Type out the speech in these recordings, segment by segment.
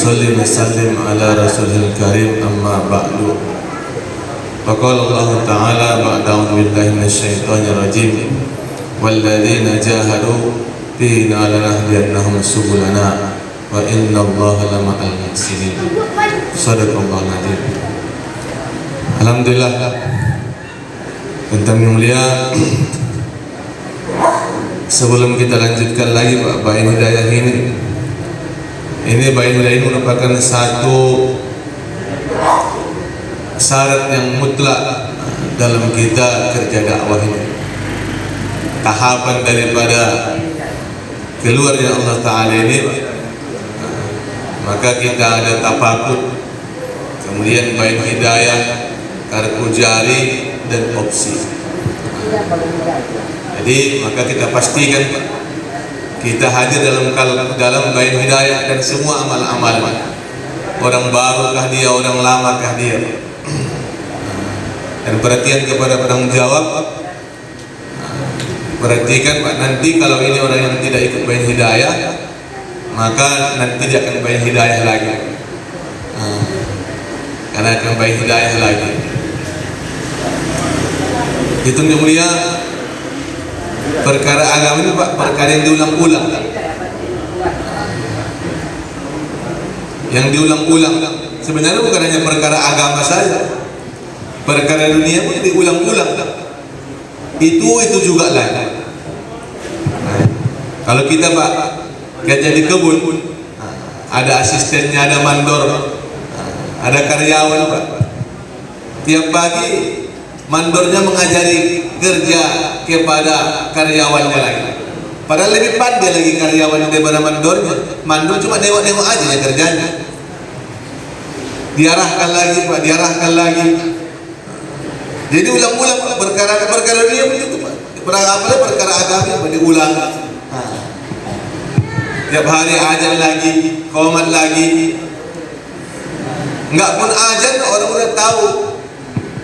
nusalli wa sallim ala rasulil karim amma ba'du. Faqala Allah Ta'ala ba'da a'udzu billahi minasyaitonir rajim walladzina jahadu fina lanahdiyannahum subulana wa inna Allaha lama'al muhsinin. Shadaqallahu adzim. Alhamdulillah, Bintang yang mulia, sebelum kita lanjutkan lagi Bain Hidayah ini Bain Hidayah ini merupakan satu syarat yang mutlak dalam kita kerja dakwah ini. Tahapan daripada keluarnya Allah Ta'ala ini, maka kita ada tafakur, kemudian Bain Hidayah, kartu jari, dan opsi. Jadi maka kita pastikan kita hadir dalam Bain Hidayah dan semua amal-amal. Orang barukah dia, orang lamakah dia. Dan perhatian kepada penanggung jawab. Perhatikan Pak, nanti kalau ini orang yang tidak ikut Bain Hidayah, maka nanti dia akan Bain Hidayah lagi. Karena akan Bain Hidayah lagi. Itu yang mulia, perkara agama ini Pak, perkara yang diulang-ulang. Yang diulang-ulang. Sebenarnya bukan hanya perkara agama saja, perkara dunia pun diulang-ulang. Itu juga lah. Kalau kita Pak kerja di kebun, ada asistennya, ada mandor, ada karyawan Pak. Tiap pagi mandornya mengajari kerja kepada karyawannya lagi. Padahal lebih pandai lagi karyawan daripada mandornya. Mandor cuma nengok-nengok aja ya kerjanya. Diarahkan lagi Pak, diarahkan lagi. Jadi ulang-ulang Pak, perkara dia begitu Pak. Perkara agama diulang. Tiap hari ajan lagi, qomat lagi. Enggak pun ajan orang udah tahu.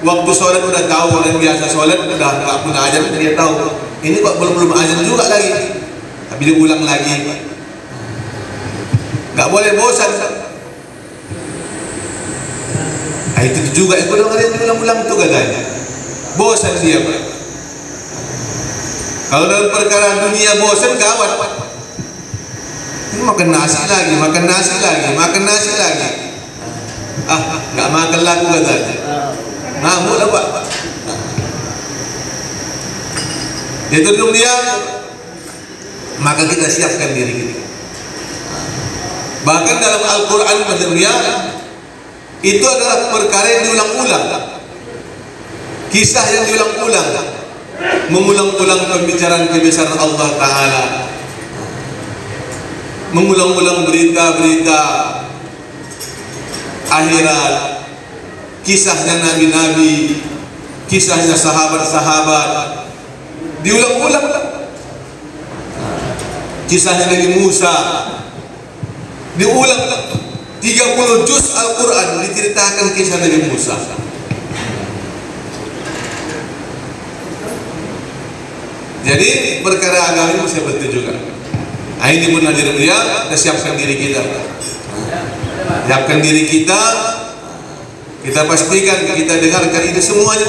Waktu sholat udah tahu, orang biasa sholat udah nggak pun ajan dia tahu. Ini Pak belum ajan juga lagi, tapi diulang lagi. Nggak boleh bosan. Itu juga itu orang yang diulang-ulang itu katanya. Bosan dia Pak. Kalau dalam perkara dunia bosan gawat Pak. Ini makan nasi lagi, makan nasi lagi, makan nasi lagi. Nggak makan laku katanya. Ngamuk lah Pak. Itu dunia, maka kita siapkan diri kita. Bahkan dalam Al-Quran dunia itu adalah perkara yang diulang-ulang, kisah yang diulang-ulang, mengulang-ulang pembicaraan kebesaran Allah Ta'ala, mengulang-ulang berita-berita akhirat, kisahnya nabi-nabi, kisahnya sahabat-sahabat, diulang-ulang. Kisahnya Nabi Musa diulang. 30 juz Al-Quran diceritakan kisah Nabi Musa. Jadi perkara agama ini seperti itu juga. Ini pun hadir mulia, kita siapkan diri kita. Siapkan diri kita. Kita pastikan, kita dengarkan ini semuanya.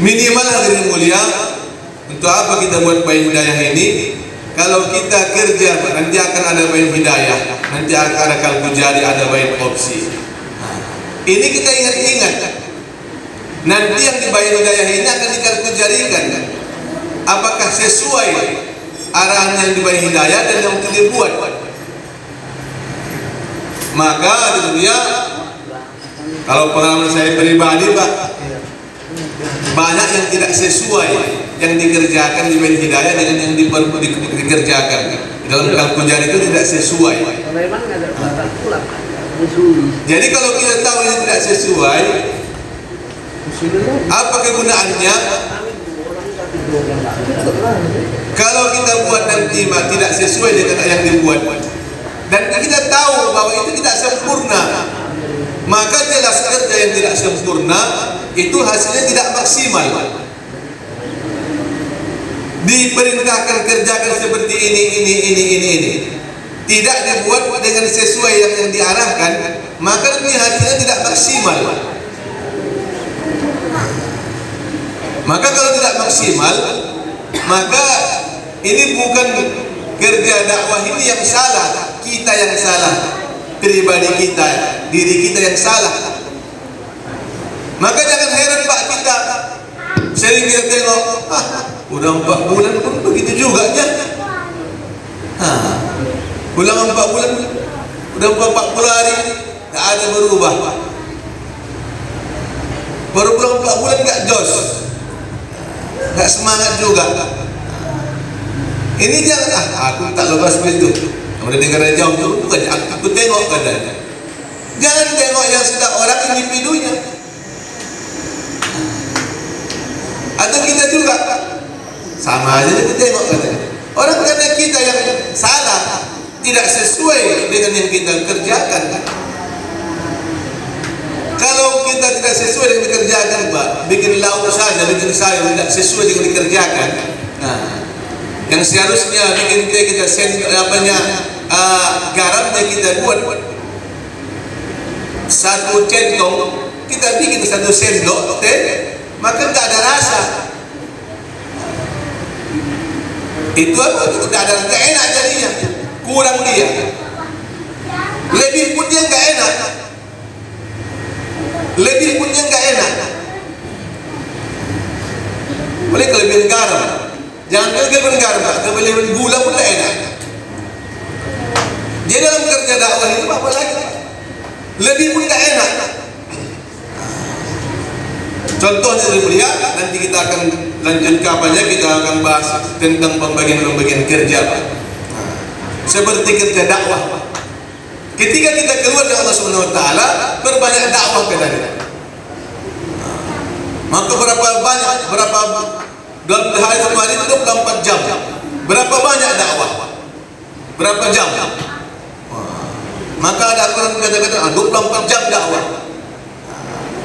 Minimal hadirin mulia, untuk apa kita buat Bain Hidayah ini? Kalau kita kerja, nanti akan ada Bain Hidayah, nanti akan ada kalbu jari, ada Bain opsi. Ini kita ingat-ingat. Nanti yang di Bain Hidayah ini akan dikalbu jarikan. Apakah sesuai arahan yang di Bain Hidayah dan yang itu dibuat? Maka di dunia, kalau pengalaman saya pribadi Pak, banyak yang tidak sesuai yang dikerjakan di Bain Hidayah dengan yang dikerjakan dalam kalbu jari itu tidak sesuai. Jadi kalau kita tahu ini tidak sesuai, apa kegunaannya? Kalau kita buat nanti tidak sesuai dengan yang dibuat, dan kita tahu bahwa itu tidak sempurna, maka jelas kerja yang tidak sempurna itu hasilnya tidak maksimal. diperintahkan kerjakan seperti ini. Tidak dibuat dengan sesuai yang diarahkan, maka nanti hasilnya tidak maksimal. Maka kalau tidak maksimal, maka ini bukan kerja dakwah ini yang salah, kita yang salah, pribadi kita, diri kita yang salah. Maka jangan heran Pak, kita sering kita tengok, udah 4 bulan pun begitu juga nya. Ulang 4 bulan, udah 40 hari, tak ada berubah. Baru pulang 4 bulan gak jos, gak semangat juga. Ini jangan, aku tak lepas begitu. Kemudian negara jauh tu, bukan aku tengok katanya. Jangan tengok yang sudah orang individunya. Atau kita juga sama aja kita tengok katanya. Orang karena kita yang salah, tidak sesuai dengan yang kita kerjakan. Kalau kita tidak sesuai dengan dikerjakan, Pak, bikin lauk saja, bikin sayur tidak sesuai dengan dikerjakan. Nah, yang seharusnya bikin teh kita garamnya kita buat 1 centong, kita bikin 1 sendok teh, maka tidak ada rasa. Itu apa? Tidak ada, tidak enak jadinya, kurang dia. Lebih pun dia nggak enak, lebih pun dia nggak enak. Boleh kelebihan garam, jangan kelebihan garam, kelebihan gula pun tidak enak. Jadi dalam kerja dakwah itu apa lagi? Lebih pun tidak enak. Contohnya dari beliau, nanti kita akan lanjut kapannya, kita akan bahas tentang pembagian kerja. Seperti kerja dakwah. Ketika kita keluar dari Allah Subhanahu Wa Taala, berbanyak dakwah katanya. Maka berapa dalam hari sehari itu 24 jam. Berapa banyak dakwah? Berapa jam? Maka ada Al-Quran kata-kata 24 jam dakwah.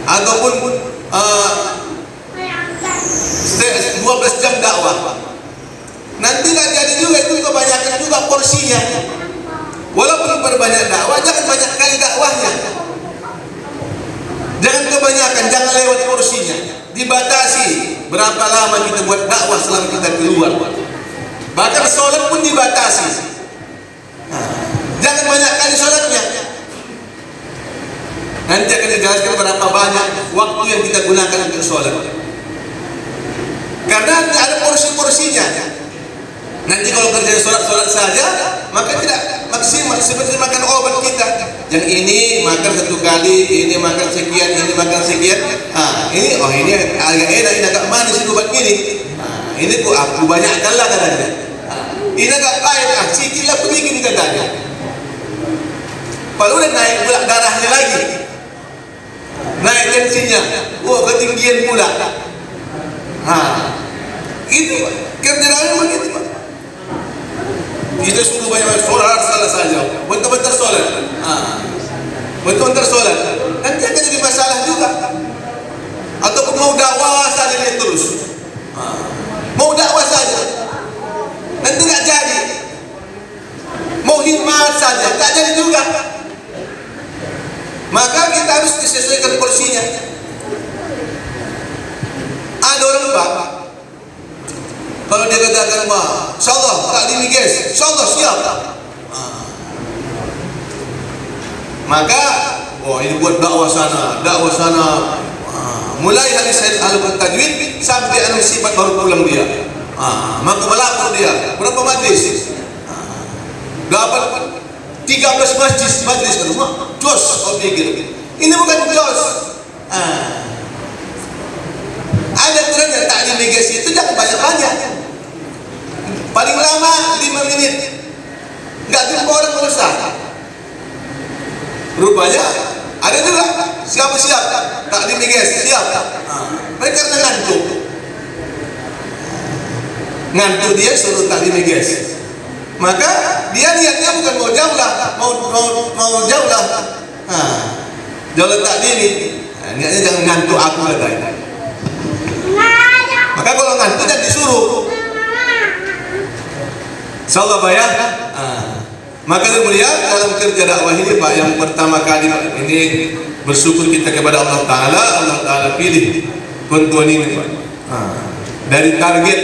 Ataupun 12 jam dakwah. Nanti tidak jadi juga, itu kebanyakan juga porsinya. Walaupun berbanyak dakwah, jangan banyak kali dakwahnya. Jangan kebanyakan, jangan lewat porsinya. Dibatasi berapa lama kita buat dakwah selama kita keluar. Bahkan sholat pun dibatasi. Jangan banyak kali sholatnya. Nanti akan dijelaskan berapa banyak waktu yang kita gunakan untuk sholat. Karena ada porsi-porsinya. Nanti kalau kerja sholat saja, maka tidak maksimal. Seperti makan obat kita, yang ini makan 1 kali, ini makan sekian, ini makan sekian. Ini agak enak, ini agak manis obat ini. Ini aku banyakkan lah katanya. Ini agak pahit, sikit lah sedikit katanya. Kalau udah naik pula darahnya lagi, naik tensinya, ketinggian pula. Itu kerja dakwah begitu, Pak. Kita suruh banyak sholat salah saja, bentar-bentar sholat, bentar-bentar sholat, nanti akan jadi masalah juga. Ataupun mau dakwah saja dia terus, mau dakwah saja, nanti nggak jadi. Mau hikmat saja, nggak jadi juga. Maka kita harus disesuaikan porsinya. Ada orang Pak, kalau dia katakan, insyaallah taklim guys, insyaallah siap. Maka, ini buat dakwah sana. Mulai hadis al-tajwid sampai al-sifat baru pulang dia. Maka melapor dia, berapa majlis? Dapat 13 majlis ke rumah. Jos, kau pikir. Ini bukan jos. Ada aturannya, taklim guys itu jangan banyak-banyak. Paling lama 5 menit. Enggak jumpa orang berusaha. Rupanya ada juga siapa siap taklim guys, siap. Mereka ngantuk dia suruh taklim guys. Maka dia niatnya bukan mau jauh lah, mau jauh lah. Jauh taklim ini. Niatnya jangan ngantuk aku katanya. Maka kalau ngantuk jangan disuruh. Insyaallah Pak ya. Maka yang mulia dalam kerja dakwah ini Pak, yang pertama kali ini bersyukur kita kepada Allah Ta'ala pilih bantuan ini Pak. Dari target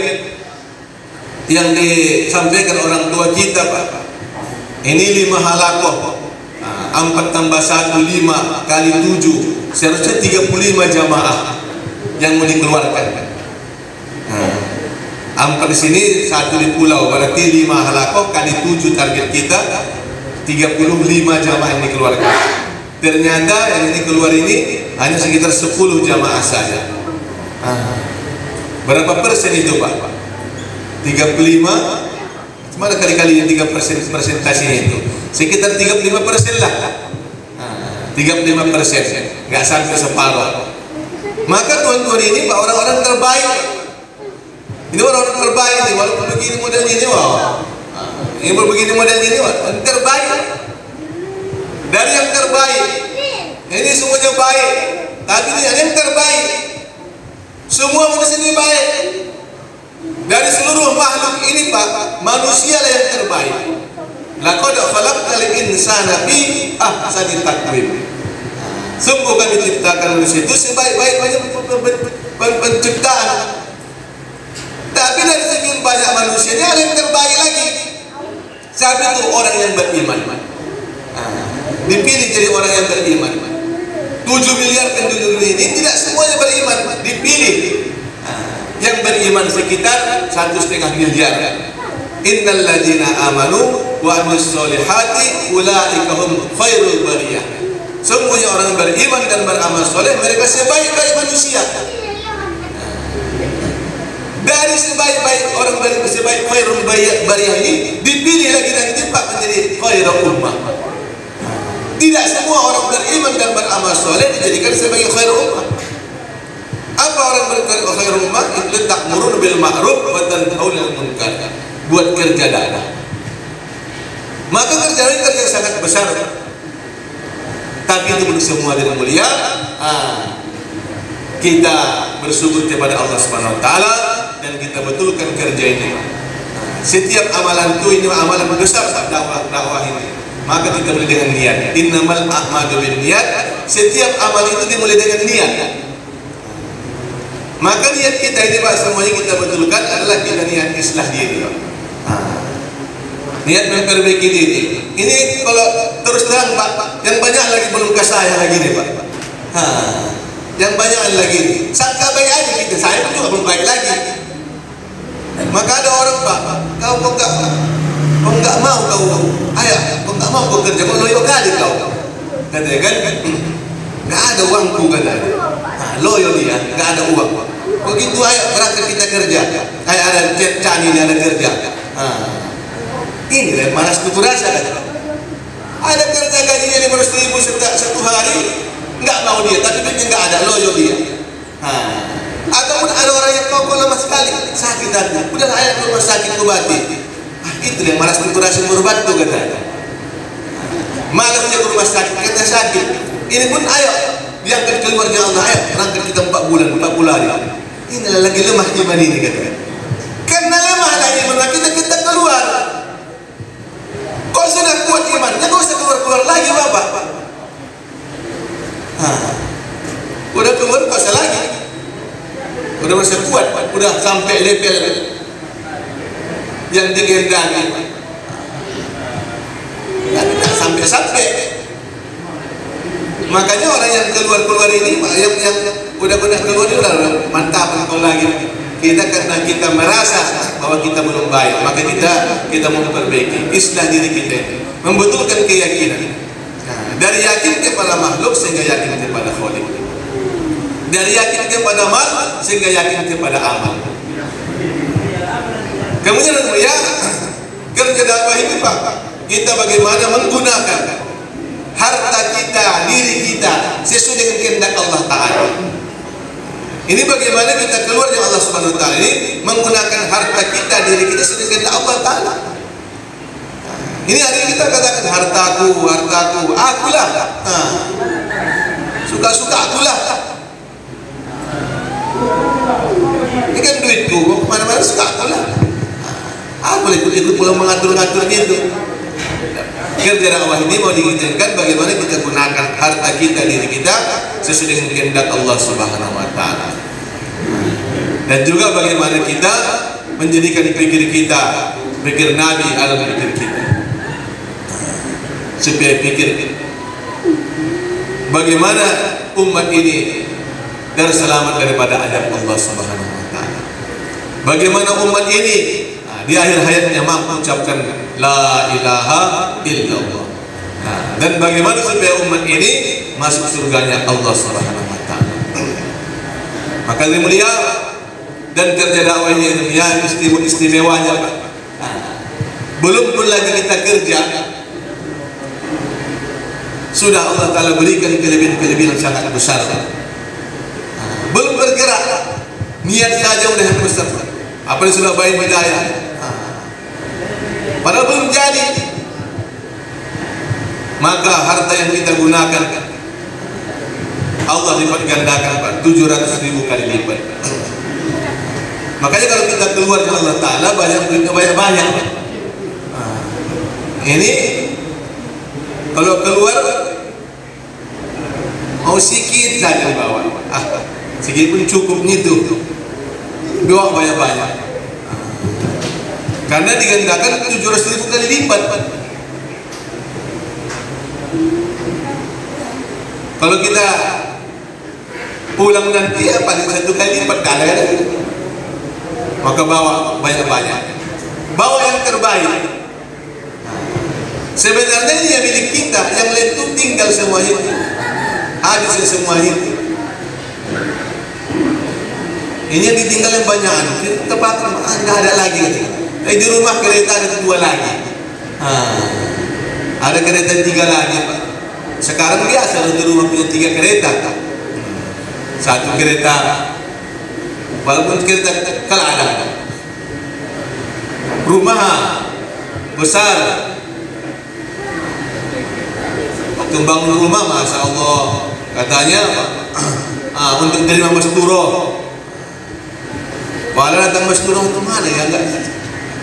yang disampaikan orang tua kita Pak, ini 5 halakoh, 4 tambah 1 5 kali 7, seharusnya 35 jamaah yang mau dikeluarkan. 4 di sini, 1 di pulau, berarti 5 halakoh kali 7 target kita, 35 jamaah yang dikeluarkan. Ternyata yang ini keluar ini hanya sekitar 10 jamaah saja. Berapa persen itu Pak? 35, mana kali-kali yang 3% persentasenya itu? Sekitar 35% lah. 35%, nggak sampai separuh. Maka tuan-tuan ini Pak, orang-orang terbaik. Ini orang-orang terbaik nih, walaupun begini modelnya ini, wow. Ini begini modelnya ini, wow. Terbaik. Dari yang terbaik. Ini semuanya baik. Tapi ini yang terbaik. Semua manusia ini baik. Dari seluruh makhluk ini Pak, manusia lah yang terbaik. Laqad khalaqnal insana fi ahsani taqwim. Sungguh kami ciptakan manusia itu sebaik-baiknya penciptaan. Tapi dari sekian banyak manusia ini ada yang terbaik lagi. Siapa itu? Orang yang beriman. Dipilih jadi orang yang beriman. 7 miliar penduduk ini tidak semuanya beriman, dipilih. Yang beriman sekitar 1,5 miliar. Innal ladzina amanu wa amilus solihati ulaika hum khairul bariyah. Semuanya orang beriman dan beramal soleh, mereka sebaik-baik manusia. Dari sebaik-baik orang sebaik khairul bariyah ini dipilih lagi nanti Pak menjadi khairul ummah. Tidak semua orang beriman dan beramal soleh dijadikan sebagai khairul ummah. Apa orang beriman khairul ummah? Itu ta'murun bil ma'ruf wa tanhauna 'anil munkar. Buat kerja dakwah. Maka kerja ini kerja sangat besar. Tapi itu belum semua dengan mulia. Kita bersyukur kepada Allah Subhanahu wa taala dan kita betulkan kerja ini. Setiap amalan itu ini amalan besar dakwah ini. Maka kita mulai dengan niat. Innamal a'malu binniyat. Setiap amal itu dimulai dengan niat. Maka niat kita ini Pak, semuanya kita betulkan adalah kita niat islah diri Pak. Niat memperbaiki diri. Ini kalau terus terang Pak, yang banyak lagi belum ke saya lagi nih Pak. Yang banyak lagi nih. Sangka baik aja kita, saya pun juga belum baik lagi. Maka ada orang Pak, kau enggak mau kau, ayah, kau enggak mau bekerja, kau loyo kali kau. Katanya kan, enggak ada uangku katanya. Loyo dia, enggak ada uang. Begitu ayo berangkat kita kerja, kayak ada cani ini ada kerja. Ini lah malas tutur rasa kan. Ada kerja gajinya 500.000 satu hari, enggak mau dia, tapi duitnya enggak ada, loyo dia. Ataupun ada orang yang kau lemah sekali, sakit hati, udah ayah ke rumah sakit obati. Itu yang malas tutur rasa berobat tuh katanya. Malasnya ke rumah sakit, kita sakit. Ini pun ayo diangkat keluarga Allah, ayo berangkat kita 4 bulan, 40 hari. Inilah lagi lemah iman ini katanya. Karena lemah lagi iman kita keluar. Kau sudah kuat imannya, kau usah keluar lagi Bapak. Udah keluar pasal lagi. Udah masih kuat, udah sampai level yang dikehendaki. Tidak sampai. Makanya orang yang keluar ini, yang udah keluar ini udah mantap kau lagi. Kita karena kita merasa bahwa kita belum baik, maka kita mau memperbaiki islah diri kita ini, membetulkan keyakinan. Dari yakin kepada makhluk sehingga yakin kepada Khalik. Dari yakin kepada mal sehingga yakin kepada amal. Kemudian ya kerja dakwah ini Pak, kita bagaimana menggunakan harta kita, diri kita sesuai dengan kehendak Allah Ta'ala. Ini bagaimana kita keluar dari Allah Subhanahu Wa Ta'ala ini menggunakan harta kita, diri kita sesuai dengan kehendak Allah Ta'ala. Ini hari ini kita katakan hartaku, akulah. Suka-suka akulah. Ini kan duitku, mau kemana-mana suka akulah. Aku ikut pulang mengatur-ngaturnya itu. Kerja dakwah ini mau diinginkan bagaimana kita gunakan harta kita, diri kita sesuai dengan kehendak Allah Subhanahu wa taala. Dan juga bagaimana kita menjadikan pikir kita pikir Nabi dalam pikir kita. Supaya pikir bagaimana umat ini terselamat daripada adab Allah Subhanahu wa taala. Bagaimana umat ini di akhir hayatnya mampu mengucapkan la ilaha illallah. Dan bagaimana supaya umat ini masuk surganya Allah Subhanahu wa taala. Maka ini mulia dan kerja dakwah ini yang istimewanya, Pak. Belum pun lagi kita kerja, sudah Allah Ta'ala berikan kelebihan-kelebihan sangat besar. Belum bergerak, niat saja udah besar. Apa yang sudah baik hidayah, padahal belum jadi. Maka harta yang kita gunakan Allah lipat gandakan, Pak, 700.000 kali lipat. Makanya kalau kita keluar ke Allah Ta'ala banyak. Ini kalau keluar mau sedikit saja dibawa, sedikit pun cukupnya itu, bawa banyak-banyak. Karena digandakan 700.000 kali lipat. Kalau kita pulang nanti ya paling 1 kali lipat kali ada. Maka bawa banyak-banyak, bawa yang terbaik. Sebenarnya ini yang milik kita, yang lain itu tinggal semua itu, habis semua itu. Ini yang ditinggal yang banyak, tepat nggak ada lagi. Di rumah kereta ada 2 lagi, ada kereta 3 lagi, Pak. Sekarang biasa di rumah punya 3 kereta, 1 kereta, walaupun kereta kalau ada rumah besar. Waktu bangun rumah, Masya Allah, katanya untuk terima masturo. Walau datang masturo itu mana ya, enggak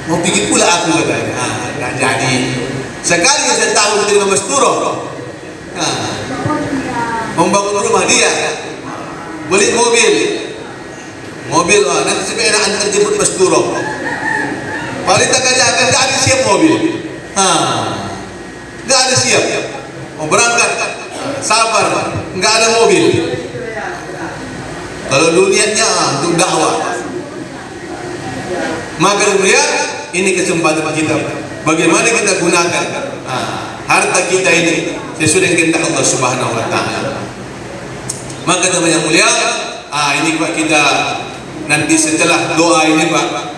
mau pergi pula aku, katanya. Enggak jadi. Sekali saya tahu terima masturo, membangun rumah dia, beli mobil, nanti sampai enak antar jemput masturo. Paling tak akan enggak ada siap mobil, enggak ada siap. Mau berangkat, sabar, nggak ada mobil. Kalau dunianya untuk dakwah, maka dia ini kesempatan kita. Bagaimana kita gunakan harta kita ini sesuai dengan kehendak Allah Subhanahu wa taala. Maka teman yang mulia, ini Pak, kita nanti setelah doa ini, Pak,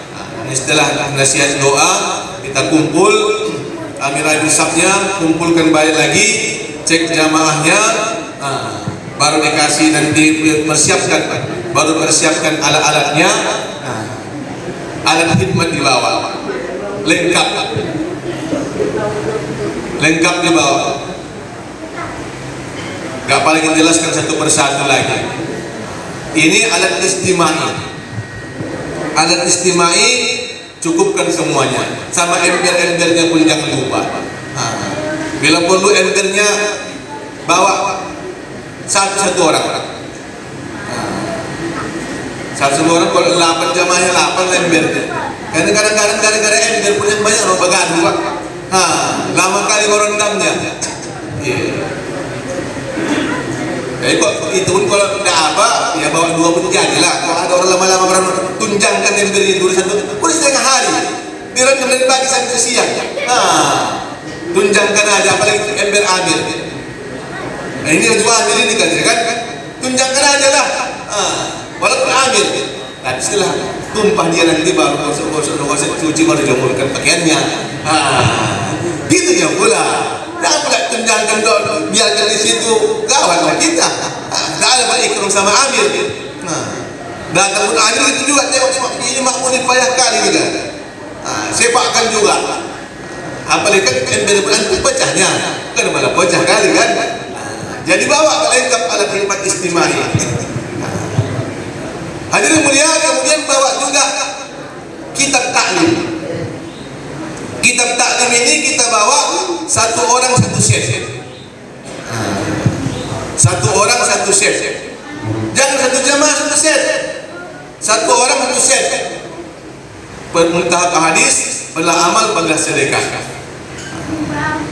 setelah nasihat doa kita kumpul. Amiral hisabnya kumpulkan balik lagi, cek jamaahnya, baru dikasih nanti persiapkan, baru persiapkan alat-alatnya, alat khidmat dibawa, lengkap dibawa. Gak paling jelaskan satu persatu lagi. Ini alat istimai, cukupkan semuanya, sama ember-embernya pun jangan lupa. Bila perlu embernya bawa satu orang. Satu orang, kalau 8 jamaahnya 8 embernya. Karena kadang-kadang gara-gara ember punya banyak orang bergaduh, Pak. Lama kali merendamnya. Kok itu pun kalau tidak apa, ya bawa 2 pun jadilah. Kalau ada orang lama-lama berani tunjangkan embernya dulu satu, boleh setengah hari, direndam dari pagi sampai siang. Tunjangkan aja, apalagi ember amir. Ini juga amir ini kan, tunjangkan aja lah. Walaupun amir, tapi setelah tumpah dia nanti baru gosok cuci, baru jemurkan pakaiannya. Gitu ya pula. Jangan pula tunjangkan dong, biarkan di situ, gawatlah kita. Tidak ada Pak ikram sama amir. Datang pun amir itu juga tengok ini makmur payah kali juga. Sepakkan juga. Apalagi kan ember berantu pecahnya, kan malah pecah kali kan. Jadi bawa lengkap alat khidmat istimai. Hadirin mulia, kemudian bawa juga kitab taklim. Kitab satu orang satu set. Satu orang satu set. Jangan satu jamaah satu set. Satu orang satu set. Muntahak hadis, adalah amal, adalah sedekah.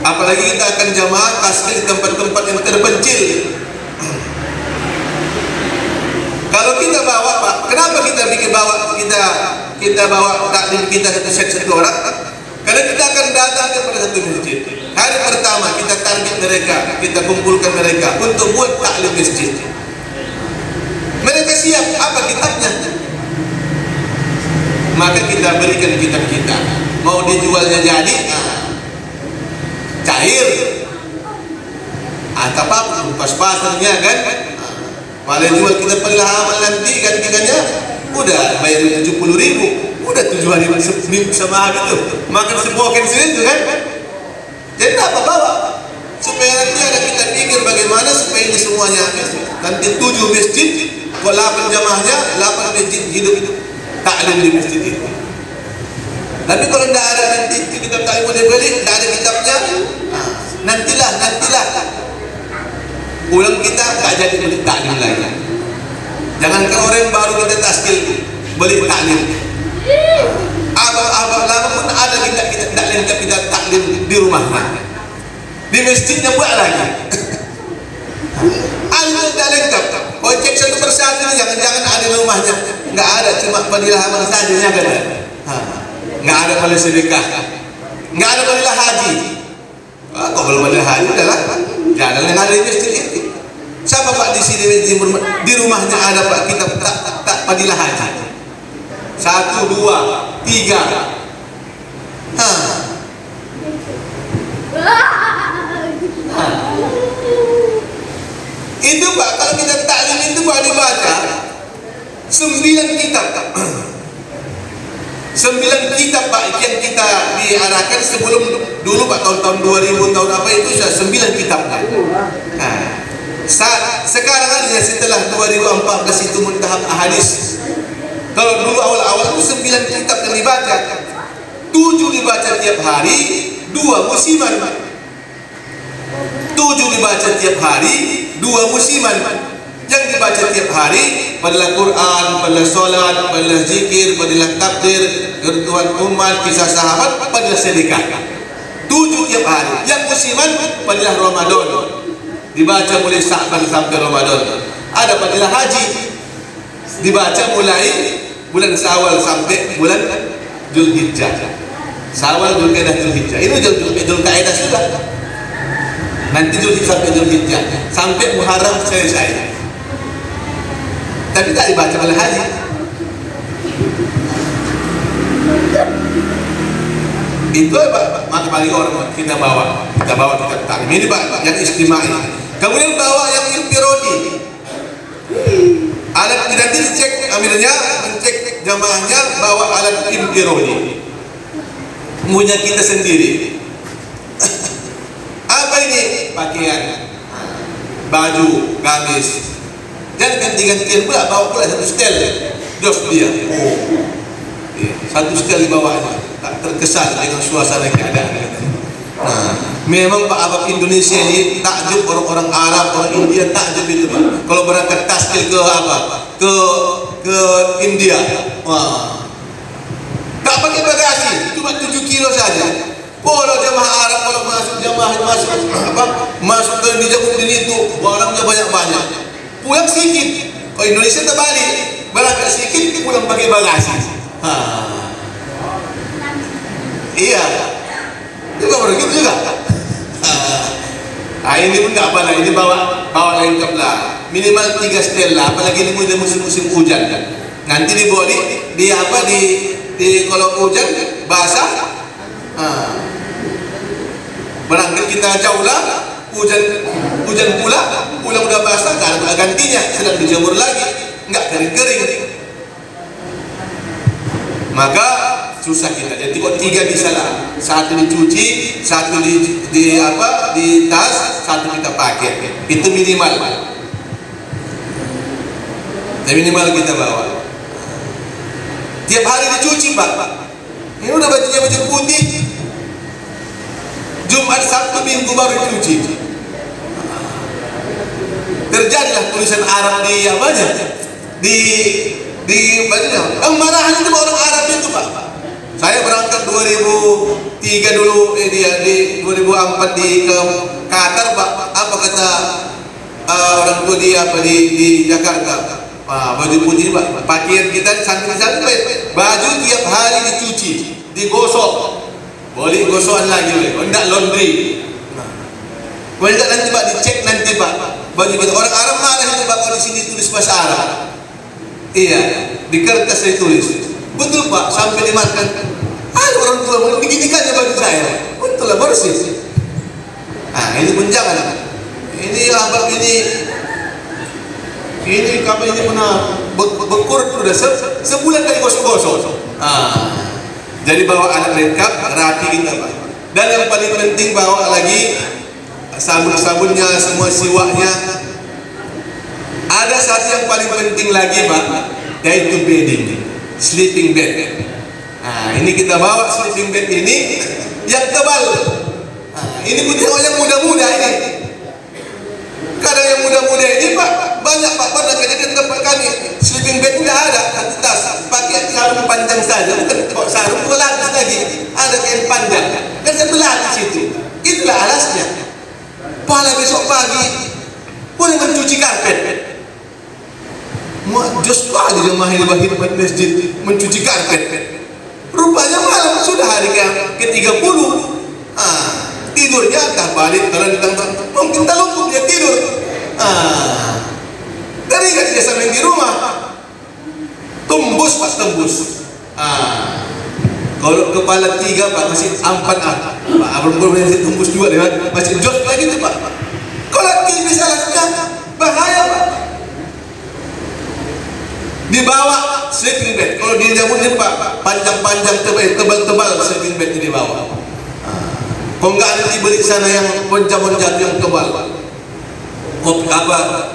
Apalagi kita akan jamaah tasbih di tempat-tempat yang terpencil. Kalau kita bawa, Pak, kenapa kita bikin bawa kita bawa taklim kita satu set satu orang? Karena kita akan datang kepada satu masjid. Hari pertama kita target mereka, kita kumpulkan mereka untuk buat taklim masjid. Mereka siap, apa kitabnya? Maka kita berikan kitab kita. Mau dijualnya jadi cair atau apa pas-pasarnya kan, malah jual kita pernah amal nanti gantikannya udah bayar 70.000, udah 7 hari sama gitu, makan sepoken itu kan. Jadi apa bawa supaya nanti ada kita pikir bagaimana supaya ini semuanya nanti 7 masjid, kalau 8 jamaahnya 8 masjid hidup taklim di masjid itu. Tapi kalau tidak ada nanti kitab taklim boleh beli, tidak ada kitabnya, nantilah pulang kita tak jadi beli taklim lagi. Jangankan orang baru kita taskil beli taklim, abang lama pun ada kita tidak lengkap kita taklim di rumahnya, di masjidnya buat lagi. Ada tidak lengkap. Kau cek satu persatu, jangan ada di rumahnya, nggak ada, cuma fadilah amal saja ya kan? Nggak ada fadilah sedekah, nggak ada fadilah haji. Kau belum fadilah haji, udahlah, jangan yang ada di masjid itu. Siapa Pak di sini di rumahnya ada Pak kitab tak fadilah haji? 1, 2, 3. Itu Pak, kalau kita taklim itu Pak dibaca 9 kitab. 9 kitab Pak yang kita diarahkan sebelum dulu Pak, tahun 2000 tahun apa itu sudah 9 kitab Pak. Sekarang aja setelah 2014 itu muntahak hadis. Kalau dulu awal-awal itu 9 kitab yang dibaca, 7 dibaca tiap hari, 2 musiman. 7 dibaca tiap hari, 2 musiman. Yang dibaca tiap hari adalah Quran, adalah solat, adalah zikir, adalah takbir, kerutuan umat, kisah sahabat, adalah sedekah. 7 tiap hari. Yang musiman adalah Ramadan, dibaca mulai Sa'ban sampai Ramadan. Ada adalah haji, dibaca mulai bulan Syawal sampai bulan Zulhijjah. Syawal, Zulkaidah, Zulhijjah. Ini Zulkaidah sudah. Nanti Zulhijjah sampai Zulhijjah, sampai Muharram selesai. Tapi tak dibaca oleh haji. Itu maka paling orang kita bawa kita taklim ini Pak yang istimai. Kemudian bawa yang infirodi. Alat nanti cek amirnya, mencek jamaahnya bawa alat infirodi. Punya kita sendiri. Apa ini? Pakaian, baju, gamis. Dan ganti-gantian pula, bawa pula satu setel jos dia. Satu setel dibawanya, tak terkesan dengan suasana keadaan. Memang Pak Abang Indonesia ini takjub, orang-orang Arab, orang India takjub itu Pak. Kalau berangkat taskil ke ke India, tak pakai bagasi, cuma 7 kilo saja. Kalau jamaah Arab, kalau masuk ke Nijamuddin itu barangnya banyak-banyak. Pulang sedikit. Kalau Indonesia terbalik, berangkat sedikit, pulang pakai bagasi. Iya, juga begitu juga. Ini pun tak apa lah. Ini bawa lengkap lah. Minimal 3 setel lah. Apalagi ini musim hujan kan. Nanti dibawa di kalau hujan basah. Berangkat kita jauh lah. Hujan pula, pulang udah basah, tak ada gantinya, sedang dijemur lagi, enggak kering-kering. Maka susah kita. Jadi kok 3 bisa lah. 1 dicuci, 1 di tas, 1 kita pakai. Itu minimal. Minimal kita bawa. Tiap hari dicuci Pak. Ini udah bajunya baju putih. Jumat, Sabtu, Minggu baru dicuci. Terjadilah tulisan Arab di apanya? Di bajunya. Marahan itu orang Arab itu, Pak. Saya berangkat 2003 dulu di 2004 di ke Qatar, Pak. Apa kata orang tua dia apa di Jakarta? Baju putih, Pak. Pakaian kita santai-santai. Baju tiap hari dicuci, digosok. Boleh gosokan lagi, enggak laundry. Boleh enggak nanti, Pak, dicek nanti, Pak. Baju kita orang Arab marah itu, Pak, kalau di sini tulis bahasa Arab. Iya, di kertas saya tulis. Betul, Pak, sampai dimakan. Orang tua mau beginikan ya baju saya. Betul lah, bersih. Ini pun jangan. Ini abang ini kami ini pernah berkurut sudah sebulan kali gosok-gosok. Jadi bawa anak lengkap, rapi kita, Pak. Dan yang paling penting bawa lagi sabun-sabunnya, semua siwaknya. Ada satu yang paling penting lagi, Pak, yaitu bedding, sleeping bed. Ini kita bawa sleeping bed ini yang tebal. Ini pun yang muda-muda ini. Kadang yang muda-muda ini, Pak, banyak, Pak, pernah kejadian tempat kami sleeping bed tidak ada, tas pakai sarung panjang saja, bukan kok sarung berlapis lagi, ada kain panjang kan sebelah di situ. Itulah alasnya. Pala besok pagi boleh mencuci karpet. Jos pagi jemaah ini wahid masjid mencuci karpet. Rupanya malam sudah hari ke-30. Tidurnya entah balik terentang, mungkin terlumpuh dia tidur. Teringat dia sampai di rumah, tembus, Pak, tembus. Kalau kepala 3, Pak, masih 4. Pak, belum tembus 2 lewat, masih jos lagi tuh, Pak. Kalau TV salahnya bahaya, Pak. Dibawa sleeping bed. Kalau dia nyambutnya, Pak, panjang-panjang, tebal-tebal sleeping bed ini dibawa. Kok enggak ada dibeli sana yang bonjak-bonjak yang tebal, Pak.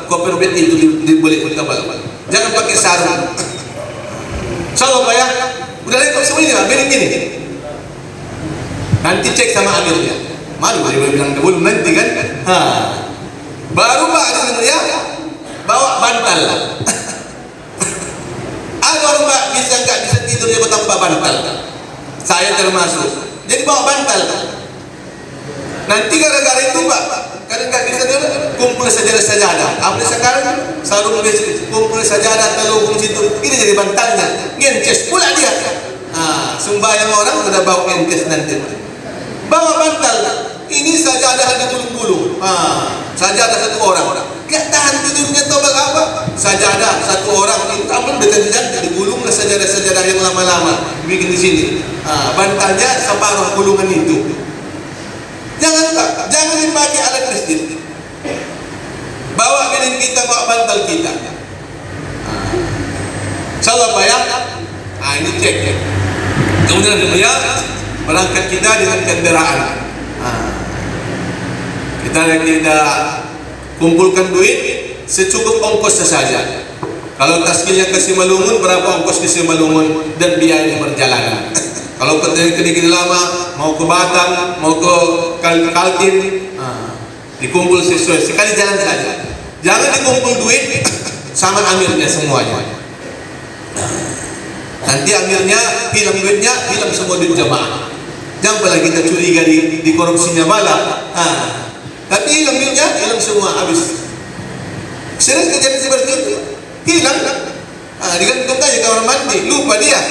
Koper bed itu dibeli tebal, Pak. Jangan pakai sarung. Salah, Pak, ya. Udah lengkap semua ini, Pak. Bening gini. Nanti cek sama amirnya. Malu dia bilang dulu nanti kan. Baru, Pak, ya, bawa bantal. Ada orang, Pak, nggak bisa tidur dia tanpa bantal. Saya termasuk. Jadi bawa bantal. Nanti gara-gara itu, Pak, kadang nggak bisa tidur, kumpul sajadah. Apa sekarang sarung kumpul sajadah telubung situ. Ini jadi bantalnya. Ngences pula dia. Sembahyang orang udah bawa ngences nanti. Bawa bantal. Ini sajadah digulung-gulung. Sajadah satu orang. Gak tahan tidurnya tebal apa? Sajadah satu orang. Itu aman dekat-dekat digulunglah sajadah-sajadah yang lama-lama. Bikin di sini. Bantalnya separuh gulungan itu. Jangan, Pak, jangan dipakai alat masjid. Bawa bening kita, bawa bantal kita. Insyaallah, Pak, ya. Ini cek. Kemudian ya, berangkat kita dengan kendaraan. Kita kumpulkan duit secukup ongkos saja. Kalau taskilnya ke Simalungun, berapa ongkos ke Simalungun dan biaya perjalanan. Kalau ke lama, mau ke Batam, mau ke Kaltim, dikumpul sesuai. Sekali jalan saja. Jangan dikumpul duit sama amirnya semuanya. Nanti amirnya hilang duitnya, hilang semua duit jamaah. Jangan pula kita curiga di korupsinya bala. Tapi hilang duitnya, hilang semua, habis. Serius kejadian seperti itu, hilang. Digantung aja kamar mandi, lupa dia.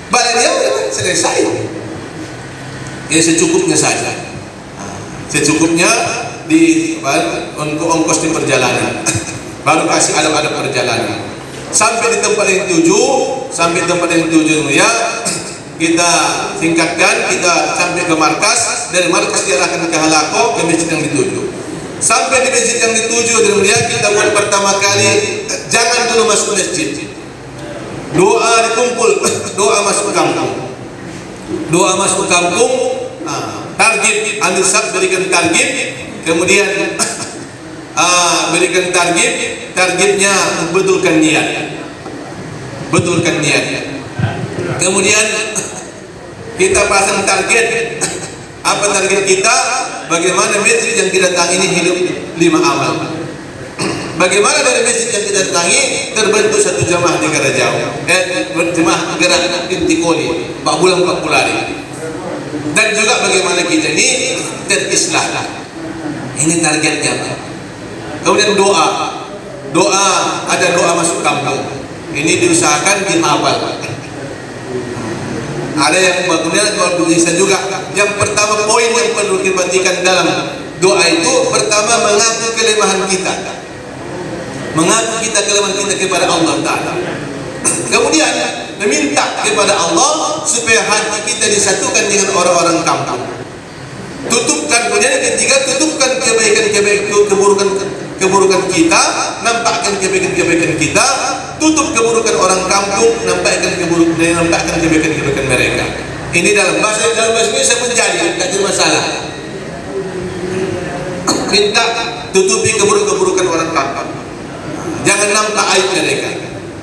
Balik dia udah selesai. Ya secukupnya saja. Secukupnya untuk ongkos di perjalanan. Baru kasih ada perjalanan. Sampai di tempat yang tujuh, ya, kita tingkatkan, kita sampai ke markas. Dari markas diarahkan ke halako, ke masjid yang dituju. Sampai di masjid yang dituju, kita buat pertama kali, jangan dulu masuk masjid. Doa dikumpul, doa masuk kampung. Target, ambil sab, berikan target, kemudian berikan targetnya betulkan niat. Kemudian kita pasang target, Apa target kita? Bagaimana masjid yang kita datangi ini hidup 5 amal. Bagaimana dari masjid yang kita datangi terbentuk satu jamaah negara jauh, jemaah negara inti koli 4 bulan 40 hari. Dan juga bagaimana kita ini terislah. Ini targetnya. Kemudian doa, ada doa masuk kampung. Ini diusahakan dihafal. Ada yang kemudian kalau bisa juga. Yang pertama poin yang perlu kita perhatikan dalam doa itu, pertama mengaku kelemahan kita. Mengaku kita kelemahan kita kepada Allah Ta'ala. Kemudian meminta kepada Allah supaya hati kita disatukan dengan orang-orang kampung. Tutupkan, kemudian yang ketiga, tutupkan keburukan kita, nampakkan kebaikan kita, tutup keburukan orang kampung, nampakkan kebaikan mereka. Ini dalam bahasa Indonesia menjadi, tidak ada masalah. Minta tutupi keburukan orang kampung, jangan nampak aib mereka.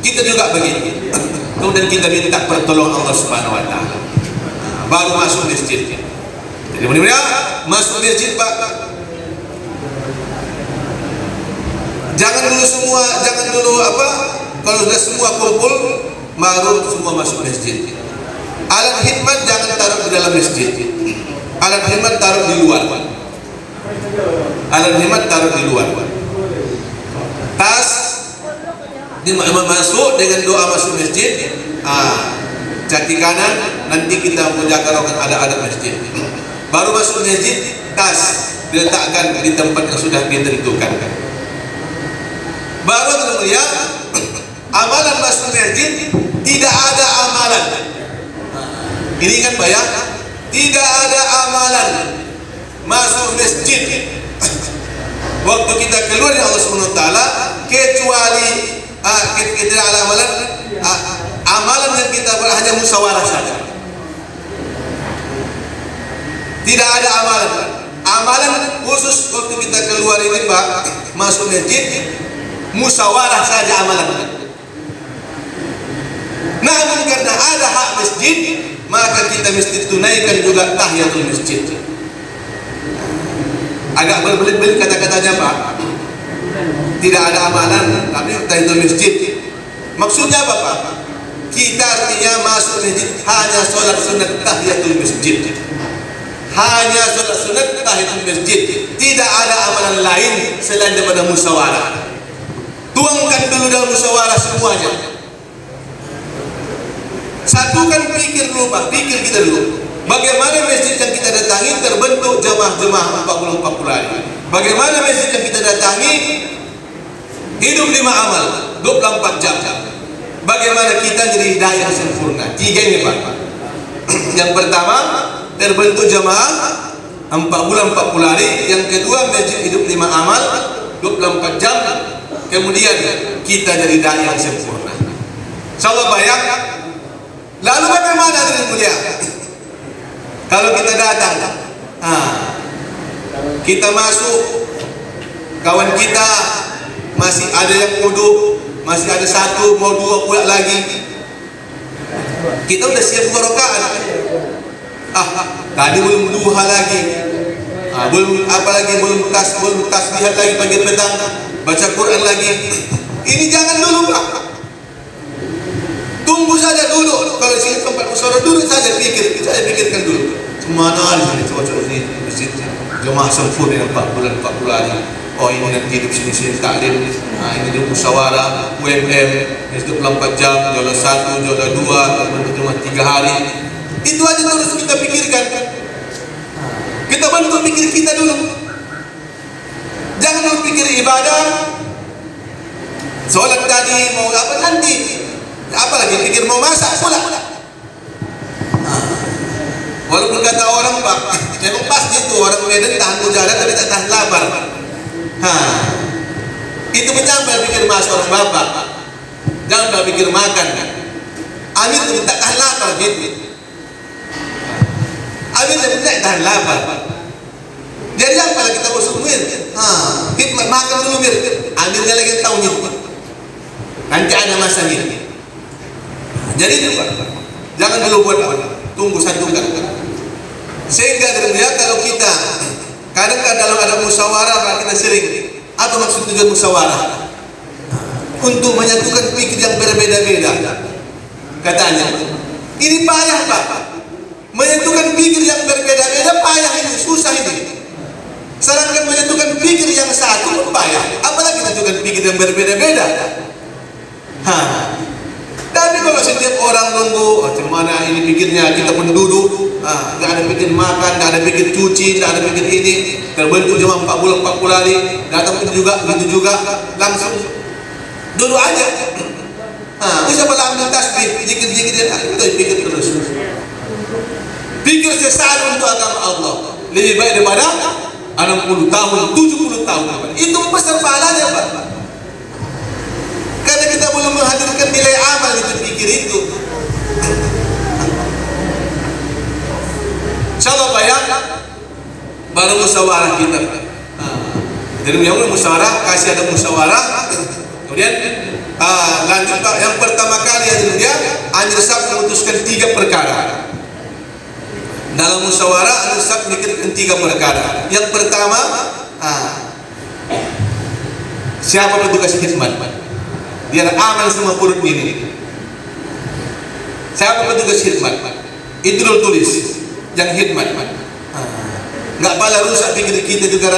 Kita juga begitu. Kemudian kita minta pertolongan Allah Subhanahu Wa Taala. Baru masuk masjid. Jadi mudah-mudahan masuk masjid, Pak. Jangan dulu kalau sudah semua kumpul baru semua masuk masjid. Alat khidmat jangan taruh di dalam masjid. Alat khidmat taruh di luar. Tas masuk dengan doa masuk masjid. Kaki kanan nanti kita menjaga rokan ada masjid. Baru masuk masjid, tas diletakkan di tempat yang sudah ditentukan. Baru kemudian amalan masuk masjid, tidak ada amalan. Ini kan Pak ya, tidak ada amalan masuk masjid. Waktu kita keluar dari Allah Subhanahu Wa Taala, kecuali kita ada amalan, amalan yang kita buat hanya musyawarah saja. Tidak ada amalan khusus waktu kita keluar ini Pak, masuk masjid, musyawarah saja amalan. Namun karena ada hak masjid, maka kita mesti tunaikan juga tahiyatul masjid. Agak berbelit-belit kata-katanya Pak. Tidak ada amalan, tapi tahiyatul masjid. Maksudnya apa Pak? Kita artinya masuk masjid hanya sholat sunat tahiyatul masjid. Hanya sholat sunat tahiyatul masjid. Tidak ada amalan lain selain daripada musyawarah. Tuangkan dulu dalam musyawarah semuanya. Satukan pikir dulu Pak, pikir kita dulu. Bagaimana masjid yang kita datangi terbentuk jemaah-jemaah 40 hari. Bagaimana masjid yang kita datangi hidup 5 amal 24 jam. Bagaimana kita jadi hidayah sempurna. 3 ini Pak. Yang pertama terbentuk jemaah 4 bulan 40 hari. Yang kedua masjid hidup 5 amal 24 jam. Kemudian kita jadi dai yang sempurna. Insyaallah banyak. Lalu bagaimana dengan mulia? Kalau kita datang, kita masuk, kawan kita masih ada yang wudu, masih ada 1 mau 2 pula lagi. Kita udah siap 2 rakaat. Tadi belum duha lagi. Belum tasbih lagi pagi petang. Baca Quran lagi. Ini jangan dulu Pak. Tunggu saja dulu. Kalau sini tempat musyawarah dulu saja pikirkan dulu. Mana di sini cocok ini masjid jemaah sempurna 4 bulan 40 hari. Oh ini nanti hidup sini taklim. Ini di musyawarah UMM hidup 24 jam, jodoh 1, jodoh 2, cuma 3 hari. Itu aja terus kita pikirkan. Kita bantu pikir kita dulu. Jangan dulu pikir ibadah. Sholat tadi mau apa nanti? Apalagi pikir mau masak pula. Walaupun kata orang Pak, memang pasti itu orang Medan tahan mujahadah tapi tak tahan lapar. Itu jangan pikir masak orang bapak. Jangan pikir makan. Amin itu tak tahan lapar gitu. Amin itu tak tahan lapar. Jadi apa lagi kita masuk mir? Hikmat makan dulu mir. Amirnya lagi tahu nih. Nanti ada masa ini. Jadi itu Pak. Jangan dulu buat apa. Tunggu satu kan. Sehingga demikian kalau kita kadang-kadang ada musyawarah, kita sering, apa maksud tujuan musyawarah? Untuk menyatukan pikir yang berbeda-beda. Katanya, ini payah Pak. Menyatukan pikir yang berbeda-beda payah ini, susah ini. Sedangkan menyatukan pikir yang satu pun payah. Apalagi menyatukan pikir yang berbeda-beda. Tapi kalau setiap orang nunggu, macam mana ini pikirnya, kita pun duduk, nggak ada pikir makan, nggak ada pikir cuci, nggak ada pikir ini, terbentuk cuma 40 hari, datang itu juga, langsung duduk aja. Bisa malah ambil tasbih, zikir-zikir, kita pikir terus. Pikir sesat untuk agama Allah lebih baik daripada 60 tahun, 70 tahun. Itu besar pahalanya Pak. Karena kita belum menghadirkan nilai amal itu pikir itu. Insyaallah Pak ya, baru musyawarah kita. Jadi yang musyawarah, kasih ada musyawarah. Kemudian lanjut Pak, yang pertama kali yang kemudian Anjir Sab memutuskan 3 perkara. Dalam musyawarah Anjir Sab memikirkan 3 perkara. Yang pertama, siapa petugas khidmat? Biar aman semua perut ini. Siapa petugas khidmat? Itu dulu tulis yang khidmat. Nggak pala rusak pikir kita juga.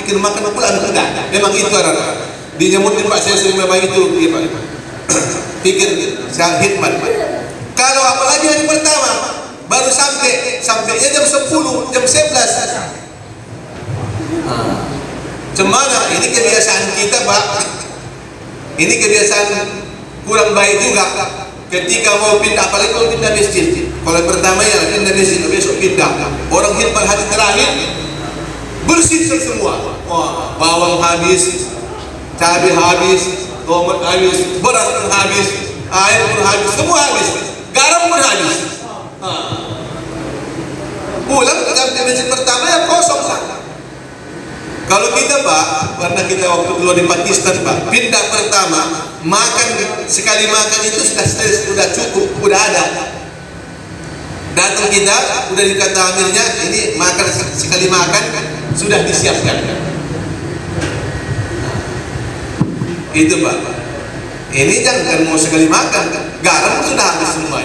Pikir makan pula enggak. Memang itu arah. Di nyamutin Pak, saya sering memang itu ya, Pak. Pikir saya khidmat. Kalau apalagi hari pertama baru sampainya jam 10, jam 11. Cemana ini kebiasaan kita Pak. Ini kebiasaan kurang baik juga. Ketika mau pindah, apalagi kalau pindah masjid. Kalau pertama ya pindah masjid, besok pindah. Orang khidmat hari terakhir bersih semua. Wah, bawang habis, cabai habis, tomat habis, beras pun habis, air pun habis, semua habis, garam pun habis. Pulang ke masjid pertama ya kosong sana. Kalau kita Pak, karena kita waktu keluar di Pakistan Pak, pindah pertama, makan sekali makan itu sudah cukup, sudah ada. Datang kita, sudah dikata amirnya, ini makan sekali makan sudah disiapkan. Itu Pak. Ini jangan mau sekali makan, garam sudah habis semua.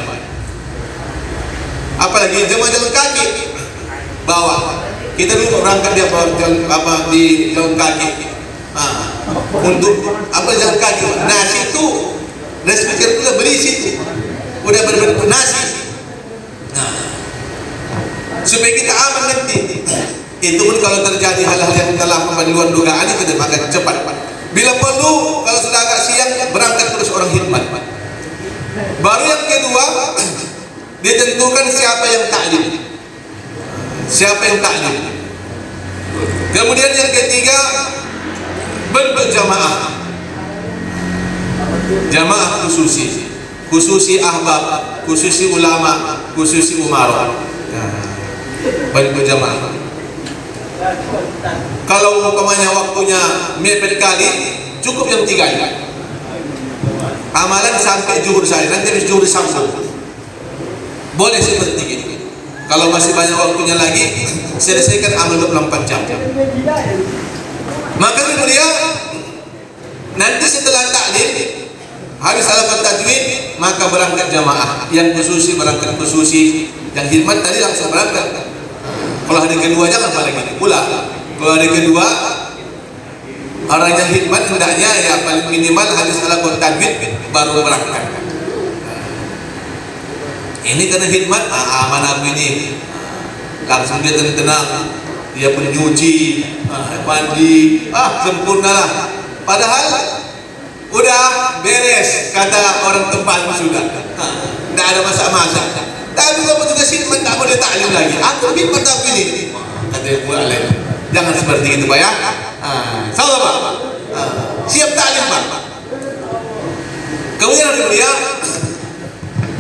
Apalagi jalan kaki, bawa. Kita dulu berangkat di jalan kaki. Untuk apa jalan kaki? Nasi itu nasi pikir udah berisi, udah berbentuk nasi. Supaya kita aman nanti. Itu pun kalau terjadi hal-hal yang dalam luar dugaan kita makan cepat. Bila perlu, kalau sudah agak siang berangkat terus orang khidmat. Baru yang kedua ditentukan siapa yang taklim. Siapa yang taklim? Kemudian yang ketiga bentuk jamaah. Jamaah khususi ahbab, khususi ulama, khususi umarah. Bentuk jamaah. Kalau umpamanya waktunya mepet kali, cukup yang 3. Amalan sampai zuhur saja, nanti habis zuhur sambung. Boleh seperti ini. Kalau masih banyak waktunya lagi, selesaikan amal 24 jam. Maka kemudian nanti setelah taklim, habis salafat tajwid, maka berangkat jamaah. Yang khususi berangkat khususi, yang khidmat tadi langsung berangkat. Kalau hari kedua jangan apalagi pula. Kalau hari kedua orang yang khidmat hendaknya ya paling minimal habis salafat tajwid baru berangkat. Ini karena khidmat, amanah ini langsung dia tenang, dia pun nyuci, mandi, sempurna lah. Padahal udah beres kata orang tempat sudah, tidak ada masa-masa. Tapi kalau petugas khidmat tak boleh taklim lagi. Aku khidmat aku ini, kata ibu lain. Jangan seperti itu Pak ya. Salah Pak. Siap taklim Pak. Kemudian dia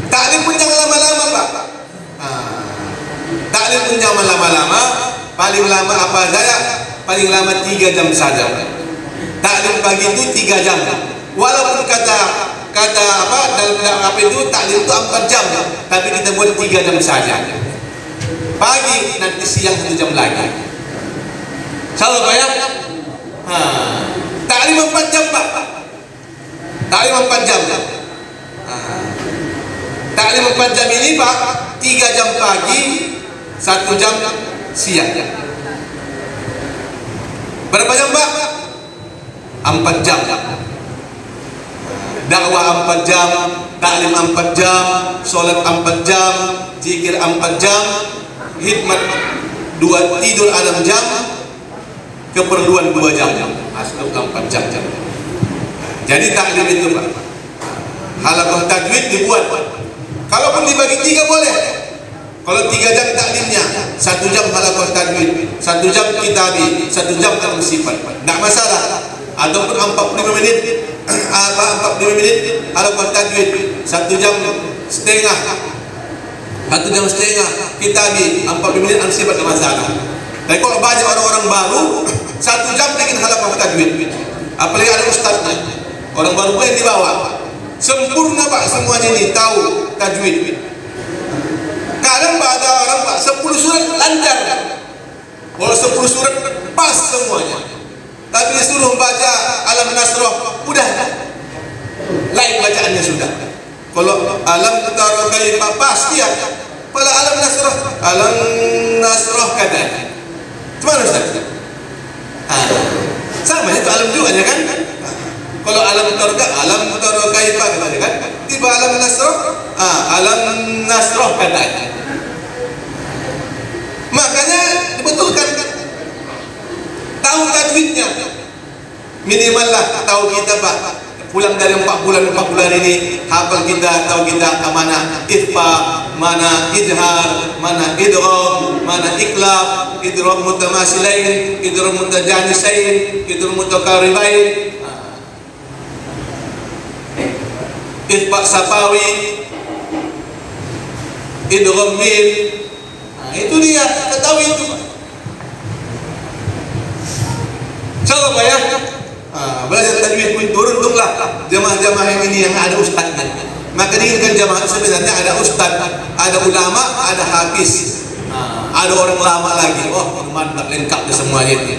taklim pun jangan lama-lama Pak. Taklim pun jangan lama-lama. Paling lama apa saja? Paling lama 3 jam saja. Taklim pagi itu 3 jam. Walaupun kata apa dalam apa itu taklim itu 4 jam, tapi kita buat 3 jam saja. pagi, nanti siang 1 jam lagi. Insyaallah Pak ya. Taklim 4 jam Pak. Taklim 4 jam. Taklim 4 jam ini Pak, 3 jam pagi, 1 jam siang. Berapa jam Pak? 4 jam. Dakwah 4 jam, taklim 4 jam, solat 4 jam, zikir 4 jam, khidmat 2, tidur 6 jam, keperluan 2 jam, asal 4 jam. Jadi taklim itu Pak, halaqah tajwid dibuat. Kalaupun dibagi 3 boleh. Kalau 3 jam taklimnya, 1 jam halaqah tajwid, 1 jam kitabi, 1 jam ilmu sifat, tidak masalah. Ataupun 45 menit, 45 menit halaqah tajwid, 1 jam setengah, 1 jam setengah kitabi, 45 menit ilmu sifat, tidak masalah. Tapi kalau banyak orang-orang baru, 1 jam bikin halaqah tajwid, apalagi ada ustaznya, orang baru boleh dibawa. Sempurna Pak semuanya ini tahu tajwid. Kadang Pak ada orang Pak 10 surat lancar. Kalau 10 surat pas semuanya. Tapi disuruh baca Alam Nasrah, udah lain bacaannya sudah. Kalau Alam Tara pasti ya. Kalau Alam Nasrah katanya. Gimana Ustaz? Sama itu alam juga ya kan? Kalau alam tara kaifa katanya kan? Tiba alam nasrah, alam nasrah katanya. Makanya dibetulkan tahu tajwidnya. Minimal lah tahu kita Pak. Pulang dari 4 bulan ini hafal kita, tahu kita mana ikhfa, mana idhar, mana idgham, mana iqlab, idgham mutamasilain, idgham mutajanisain, idgham mutakaribain, ikhfa safawi, idgham mim. Itu dia, kita tahu itu. Insyaallah Pak ya. Belajar tajwid pun beruntunglah jamaah-jamaah yang ini yang ada ustaznya. Maka diinginkan jamaah sebenarnya ada ustaz, ada ulama, ada hafiz, ada orang lama lagi. Oh mantap, lengkap semuanya itu.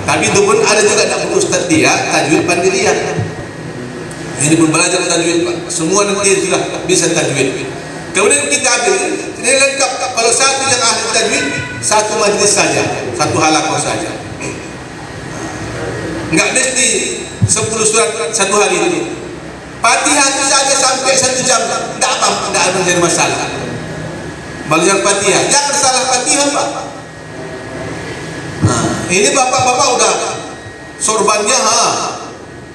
Tapi itu pun ada juga tak ustaz dia tajwid pandirian. Ini pun belajar tajwid Pak. Semua nanti sudah bisa tajwid. Kemudian kita ambil ini lengkap. Kalau satu yang ahli tajwid, satu majlis saja, satu halaqah saja. Enggak mesti 10 surat satu hari itu. Fatihah itu saja sampai 1 jam, tidak apa-apa, tidak ada menjadi masalah. Belajar Fatihah, jangan salah Fatihah Pak. Ini bapak-bapak udah sorbannya,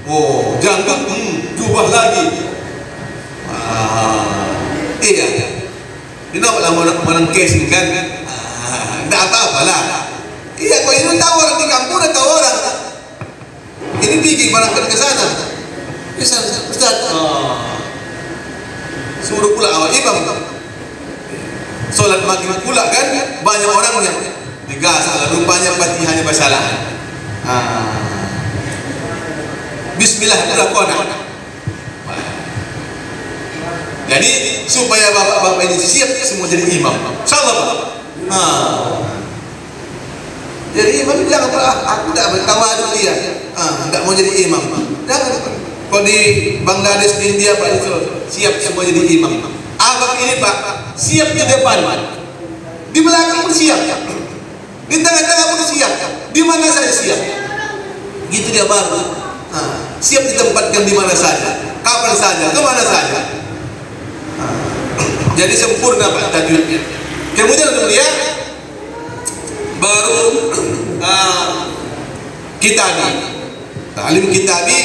oh janggut, jubah lagi. Iya, ini apa orang casing kan? Tidak apa-apalah. Iya, kok ini tahu orang di kampung, udah tahu orang. Ini pergi barangkali ke sana. Ustaz, suruh pula awal imam. Solat maghrib pula kan banyak orang yang digas, rupanya Fatihahnya bersalah. Bismillah pula kona. Jadi supaya bapak-bapak ini siap semua jadi imam. Insyaallah Pak. Jadi imam jangan aku tidak bertawadu dia. Tidak mau jadi imam. Jangan. Kalau di Bangladesh, di India Pak itu siap semua jadi imam. Abang ini Pak siap di depan, di belakang pun siap, di tengah-tengah pun siap. Di mana saja siap. Gitu dia baru. Siap ditempatkan di mana saja, kapan saja, ke mana saja. Jadi sempurna Pak tajwidnya. Kemudian dia baru kitabi, taklim kitabi.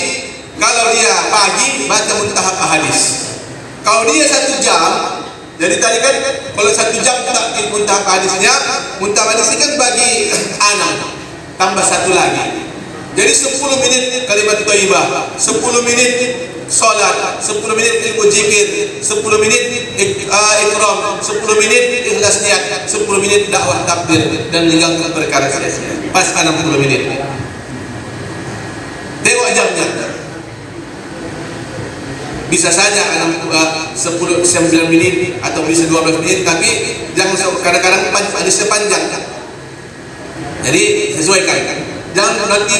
Kalau dia pagi baca muntahab hadis. Kalau dia 1 jam, jadi tadi kan kalau 1 jam tak muntahab hadisnya, muntahab hadis ini kan bagi 6 tambah 1 lagi. Jadi 10 menit kalimat thayyibah, 10 menit salat, 10 menit ilmu zikir, 10 menit ikram, 10 menit ikhlas niat, 10 menit dakwah takbir dan meninggalkan perkara sia-sia. Pas 60 menit. Tengok jamnya. Bisa saja 10 9 menit atau bisa 12 menit, tapi jangan kadang-kadang hadisnya panjang. Jadi sesuaikan. Jangan nanti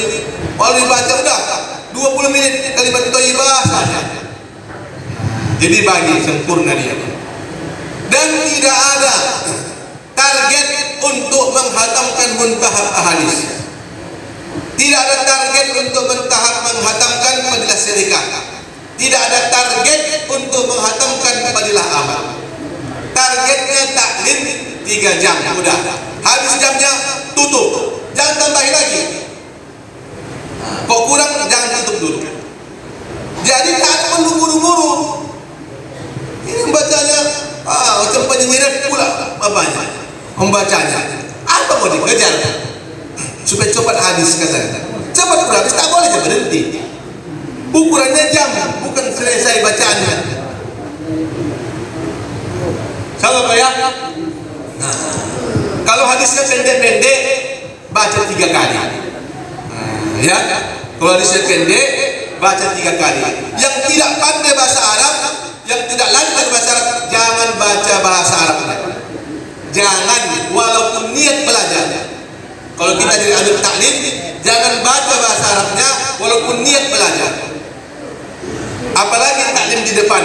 kalau dibaca udah 20 menit kalimat thayyibah saja. Jadi bagi sempurna dia. Dan tidak ada target untuk menghatamkan muntahab ahadits. Tidak ada target untuk menghatamkan fadilah sedekah. Tidak ada target untuk menghatamkan fadilah amal. Targetnya taklim 3 jam udah. Habis jamnya tutup. Jangan tambahin lagi. Kok kurang jangan tutup dulu. Jadi tak ada perlu buru-buru. Ini bacanya macam penyirat pula bapaknya. Membacanya. Apa mau dikejar? Supaya cepat hadis katanya. Cepat udah habis, tak boleh berhenti. Ukurannya jam, bukan selesai bacaannya. Sama Pak ya? Nah, kalau hadisnya pendek-pendek, baca 3 kali. Ya, kalau hadisnya pendek, baca 3 kali. Yang tidak pandai bahasa Arab, yang tidak lancar bahasa Arab, jangan baca bahasa Arabnya. Jangan, walaupun niat belajar. Kalau kita jadi ahli taklim, jangan baca bahasa Arabnya, walaupun niat belajar. Apalagi taklim di depan.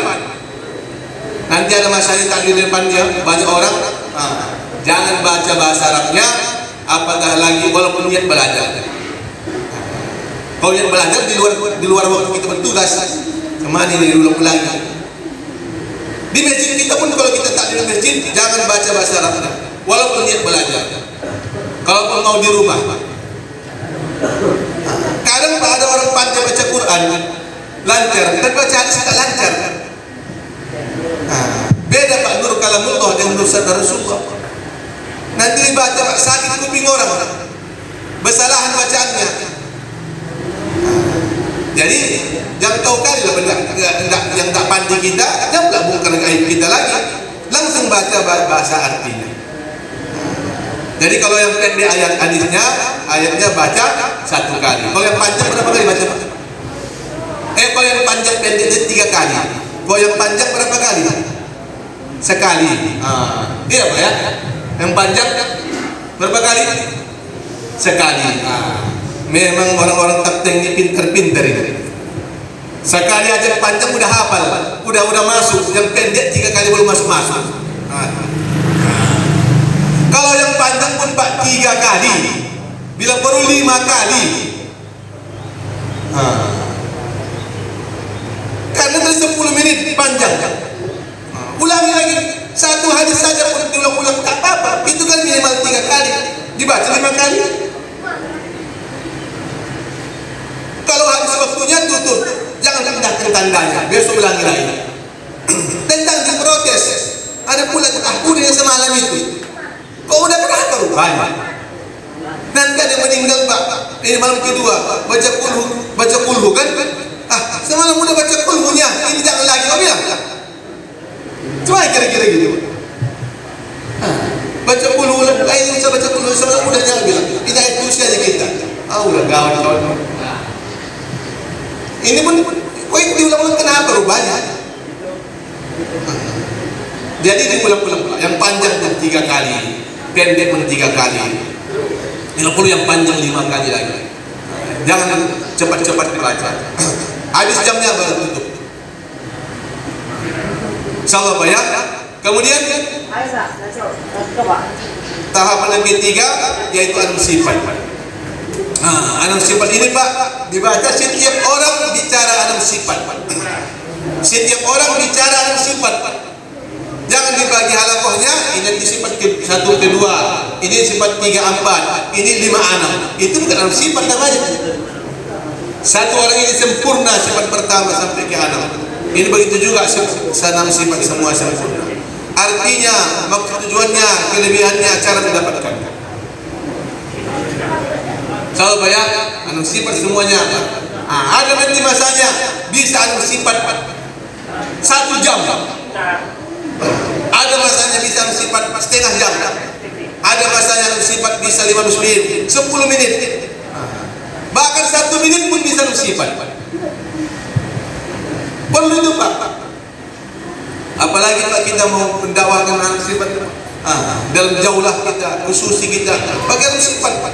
Nanti ada masalah taklim di depan dia, banyak orang. Jangan baca bahasa Arabnya, apatah lagi walaupun niat belajar. Kalau niat belajar di luar waktu kita bertugas, kemana ini diulang-ulangi. Di masjid kita pun kalau kita taklim di masjid, jangan baca bahasa Arabnya, walaupun niat belajar. Kalau mau di rumah, kadang ada orang pandai baca Quran, lancar, dan baca hadis tak lancar. Beda Pak Nur kalamullah dengan Nur sabda Rasulullah. Nanti dibaca Pak sakit kuping orang, bersalahan bacaannya. Jadi jangan tahu kali lah benda yang tak pandai kita, jangan gabungkan aib kita lagi, langsung baca bahasa artinya. Jadi kalau yang pendek ayat hadisnya, ayatnya baca 1 kali. Kalau yang panjang berapa kali baca? Kalau yang panjang pendek itu 3 kali. Kalau yang panjang berapa kali? Sekali. Iya Pak ya? Yang panjang berapa kali? Sekali. Memang orang-orang takting ini pintar-pintar ini. Sekali aja panjang udah hafal, udah masuk. Yang pendek 3 kali belum masuk. Kalau yang panjang pun Pak 3 kali, bila perlu 5 kali. Karena dari 10 menit panjang. Ulangi lagi 1 hadis saja pun diulang-ulang tak apa-apa. Itu kan minimal 3 kali, dibaca 5 kali. Kalau habis waktunya tutup, jangan pindahkan tandanya, besok ulangi lagi. Tentang diprotes, ada pula udah yang semalam itu. Kok udah kenapa rupanya? Nanti ada yang meninggal Pak, ini malam kedua baca kulhu kan? Semalam udah baca kulhunya, ini jangan lagi kau bilang. Cuma kira-kira gitu. Baca kulhu, ini bisa baca kulhu semalam udah jangan bilang. Ini ayat kursi aja kita. Udah gawat kawan. Ini pun, kok itu diulang-ulang kenapa rupanya? Jadi diulang-ulang, yang panjang pun 3 kali, pendek pun 3 kali. Kalau perlu yang panjang 5 kali lagi. Jangan cepat-cepat baca. Habis jamnya baru tutup. Insyaallah Pak ya. Kemudian tahapan yang ketiga yaitu anum sifat. Anum sifat ini Pak dibaca setiap orang bicara anum sifat. Setiap orang bicara anum sifat. Jangan dibagi halakohnya, ini sifat 1, 2, ini sifat 3, 4, ini 5, 6. Itu bukan anum sifat namanya. Satu orang ini sempurna sifat pertama sampai ke 6. Ini begitu juga 6 sifat semua sempurna. Artinya, maksud tujuannya, kelebihannya, cara mendapatkan. Kalau Pak ya, anum sifat semuanya. Ada nanti masanya bisa anum sifat 1 jam. Ada masanya bisa sifat setengah jam. Ada masanya sifat bisa 15 menit, 10 menit. Bahkan 1 menit pun bisa sifat. Perlu itu Pak. Apalagi Pak kita mau mendakwakan anak sifat dalam jaulah kita, khususi kita, bagaimana sifat Pak?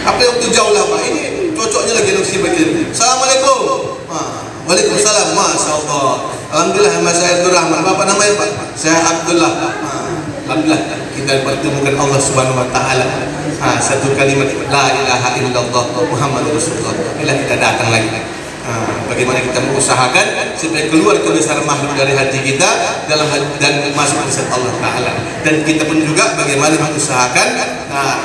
Apa yang itu jaulah Pak? Ini cocoknya lagi dalam sifat kita. Assalamualaikum. Waalaikumsalam. Masya Allah. Alhamdulillah, nama saya Abdul Rahman. Bapak namanya Pak? Saya Abdullah. Alhamdulillah kita pertemukan Allah Subhanahu Wa Taala. Satu kalimat La ilaha illallah Muhammadur Rasulullah. Inilah kita datang lagi. Bagaimana kita mengusahakan supaya keluar kebesaran makhluk dari hati kita dalam dan masuk ke Allah Taala. Dan kita pun juga bagaimana mengusahakan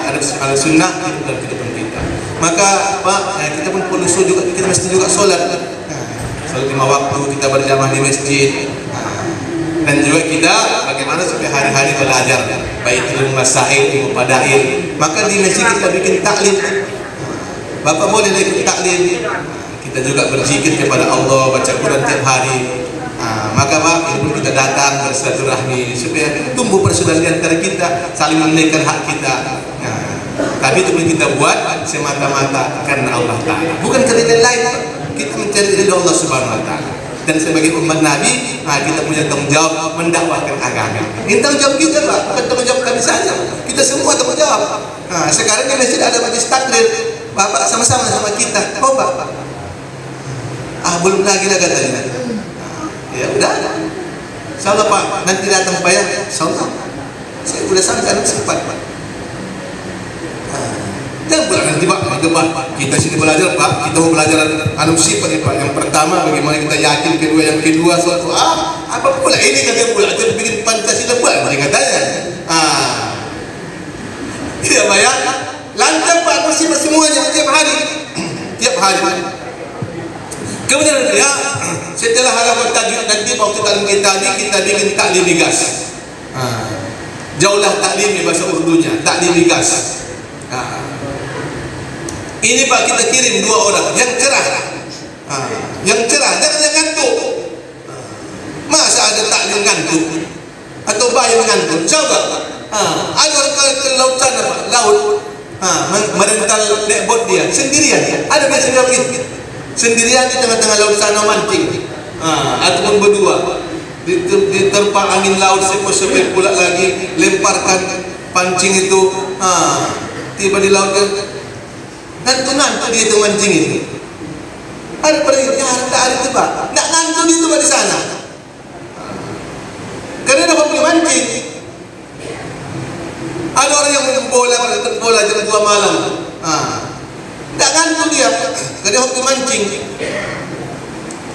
ada sunnah dalam kehidupan kita. Maka Pak, kita pun perlu juga, kita mesti juga sholat. Sholat 5 waktu, kita berjamaah di masjid. Dan juga kita bagaimana supaya hari-hari belajar Baitul Masail, Ilmu Padail. Maka di masjid kita bikin taklim. Bapak boleh ikut taklim. Kita juga berzikir kepada Allah, baca Quran tiap hari. Maka Pak, itu kita datang bersilaturahmi supaya tumbuh persaudaraan di antara kita, saling menunaikan hak kita. Tapi itu pun kita buat semata-mata karena Allah Ta'ala, bukan karena lain. Kita mencari ridha Allah Subhanahu Wa Ta'ala. Dan sebagai umat Nabi, kita punya tanggung jawab mendakwahkan agama. Ini tanggung jawab kita Pak, bukan tanggung jawab kami saja. Kita semua tanggung jawab. Sekarang di masjid ada majlis taklim, Bapak sama-sama sama kita. Oh Pak, belum lagi lah katanya. Ya udah. Insyaallah Pak, nanti datang Pak ya. Insyaallah. Saya sudah sampai anak sempat Pak. Jangan pula nanti Pak, itu Pak, kita sini belajar Pak, kita mau belajar anu sifat nih Pak. Yang pertama bagaimana kita yakin, kedua yang kedua suatu apa pula ini katanya pula jadi bikin Pancasila pula mereka katanya. Iya Pak ya. Lancar Pak, bersifat semuanya tiap hari. Tiap hari. Kemudian ya, setelah halaman tajuk nanti waktu taklim kita bikin taklim gas. Jaulah taklim bahasa Urdunya, taklim gas. Ini Pak kita kirim 2 orang yang cerah, jangan yang ngantuk. Masa ada taklim ngantuk atau bayang ngantuk? Coba, ada orang ke laut sana Pak, laut, merental dekbot dia sendirian, ada dia sendirian. Sendirian di tengah-tengah laut sana mancing, ataupun berdua diterpa angin laut sepoi-sepoi pula lagi, lemparkan pancing itu, tiba di laut ngantuk dia itu mancing itu. Ada pergi hari itu Pak, nak ngantuk dia itu Pak di sana, karena ada hobi mancing. Ada orang yang bola jam 2 malam, tak ngantuk dia, karena hobi mancing.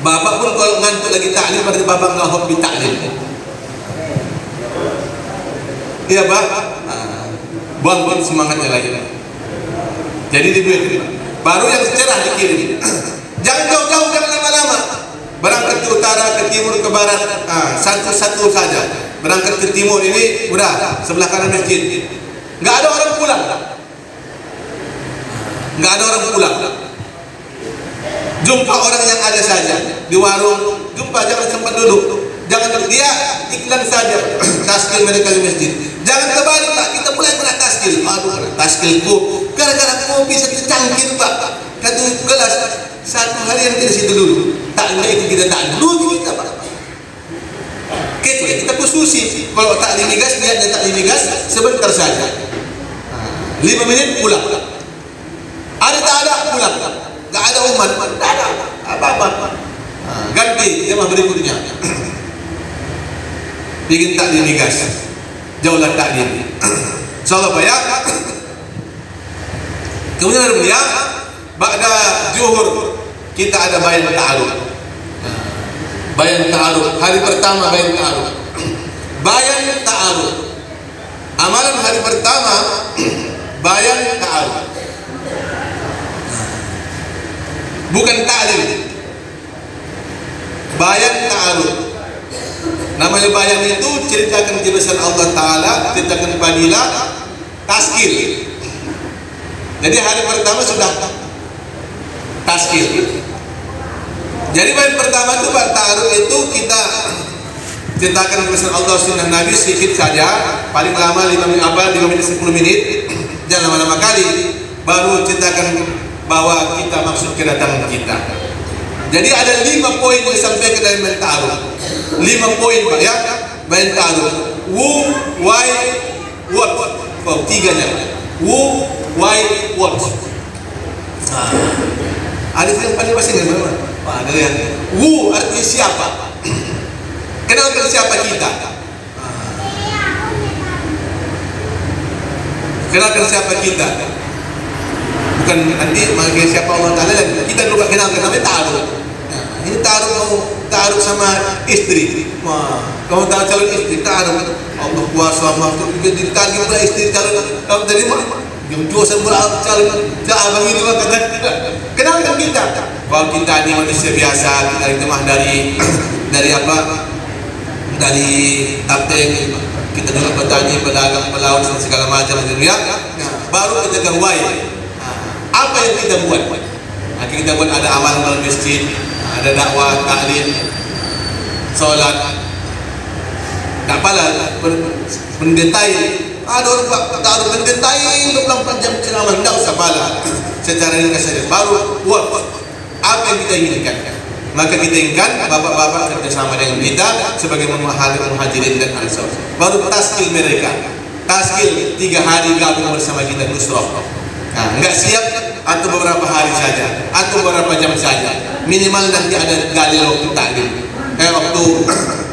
Bapak pun kalau ngantuk lagi taklim, berarti bapak nggak hobi taklim. Iya Pak, buang semangatnya lagi. Jadi dibuat baru yang cerah dikirim. Jangan jauh-jauh, jangan lama-lama. Berangkat ke utara, ke timur, ke barat, satu-satu saja. Berangkat ke timur ini udah sebelah kanan masjid. Nggak ada orang pulang. Nggak ada orang pulang. Jumpa orang yang ada saja di warung, jumpa, jangan sempat duduk. Jangan dia iklan saja. Taskil mereka di masjid. Jangan kembali Pak, kita mulai kena taskil. Aduh, taskilku gara-gara kopi satu cangkir Pak, satu gelas, satu hari yang kita situ dulu. Tak itu kita tak dulu kita Pak. Kita khususi. Kalau taklim gas, niatnya taklim gas sebentar saja. 5 menit pulang. Ada tak ada pulang. Tak ada umat, tak ada apa-apa. Ganti jemaah berikutnya. Bikin taklim gas. Jauhlah taklim. Insyaallah Pak ya. Kemudian ya, ba'da zuhur kita ada bayan ta'aruf. Bayan ta'aruf, hari pertama bayan ta'aruf. Bayan ta'aruf. Amalan hari pertama bayan ta'aruf. Bukan ta'lim. Bayan ta'aruf. Namanya bayan itu ceritakan kebesaran Allah Ta'ala, ceritakan fadilah, taskil. Jadi hari pertama sudah taskil. Jadi bayan pertama itu ta'aruf itu kita ceritakan kebesaran Allah, sunnah Nabi sedikit saja, paling lama 5 menit 10 menit, jangan lama-lama kali. Baru ceritakan bahwa kita maksud kedatangan kita. Jadi ada 5 poin yang disampaikan dari main ta'aruf. 5 poin Pak ya, main ta'aruf. Who, why, what. Oh, 3-nya. Who, why, what. Ada yang paling pasti nggak teman-teman? Ada yang who artinya siapa? Kenalkan siapa kita? Kenalkan siapa kita? Bukan nanti manggil siapa Allah Ta'ala, kita dulu kenalkan, namanya ta'aruf. Ini ta'aruf sama istri. Kamu tahu calon istri, ta'aruf. Allah kuasa makhluk juga ditarget pula istri calon. Kamu terima? Yang dua semula calon abang ini kata. Kenalkan kita. Bahwa kita ini manusia biasa, kita itu mah dari apa? Dari Tapteng. Kita juga petani, pedagang, pelaut dan segala macam ya. Baru kita gawai. Apa yang kita buat? Kita buat ada amal-amal masjid, ada dakwah, taklim, solat. Tak apalah mendetai. Ada orang tak ada mendetai 24 jam ceramah, tidak usah pala. Secara ringkas saja. Baru what? Apa yang kita inginkan? Maka kita inginkan bapak-bapak kerjasama dengan kita sebagai muhajirin dan ansor. Baru taskil mereka. Taskil 3 hari gabung bersama kita nusroh. Enggak siap atau beberapa hari saja atau beberapa jam saja. Minimal nanti ada dalil waktu taklim.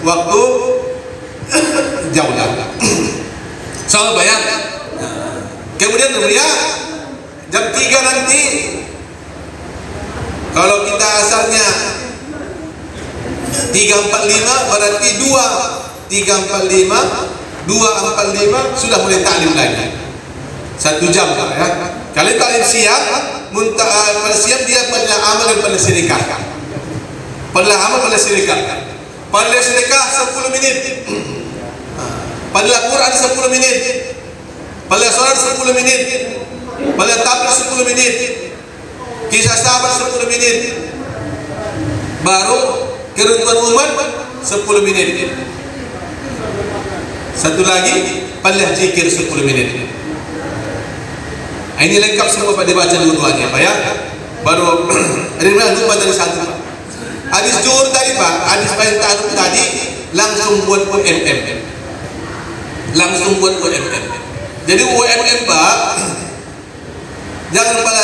Waktu jauh lah. Soal bayar. Kemudian jam 3 nanti kalau kita asalnya 3.45 berarti 2.45 sudah mulai taklim lagi. 1 jam ya. Kalau taklim siang, pada siang dia pada amal dan pada sedekah. Pada amal pada sedekah. Pada sedekah 10 menit. Pada Al-Quran 10 menit. Pada solat 10 menit. Pada tabligh 10 menit. Kisah sahabat 10 menit. Baru kerukunan umat 10 menit. Satu lagi pada zikir 10 menit. Ini lengkap semua Pak, dibaca dua-duanya Pak ya. Baru lupa dari satu Pak. Hadis zuhur tadi Pak, hadis main ta'aruf tadi langsung buat UMM. Langsung buat UMM. Jadi UMM Pak, jangan pada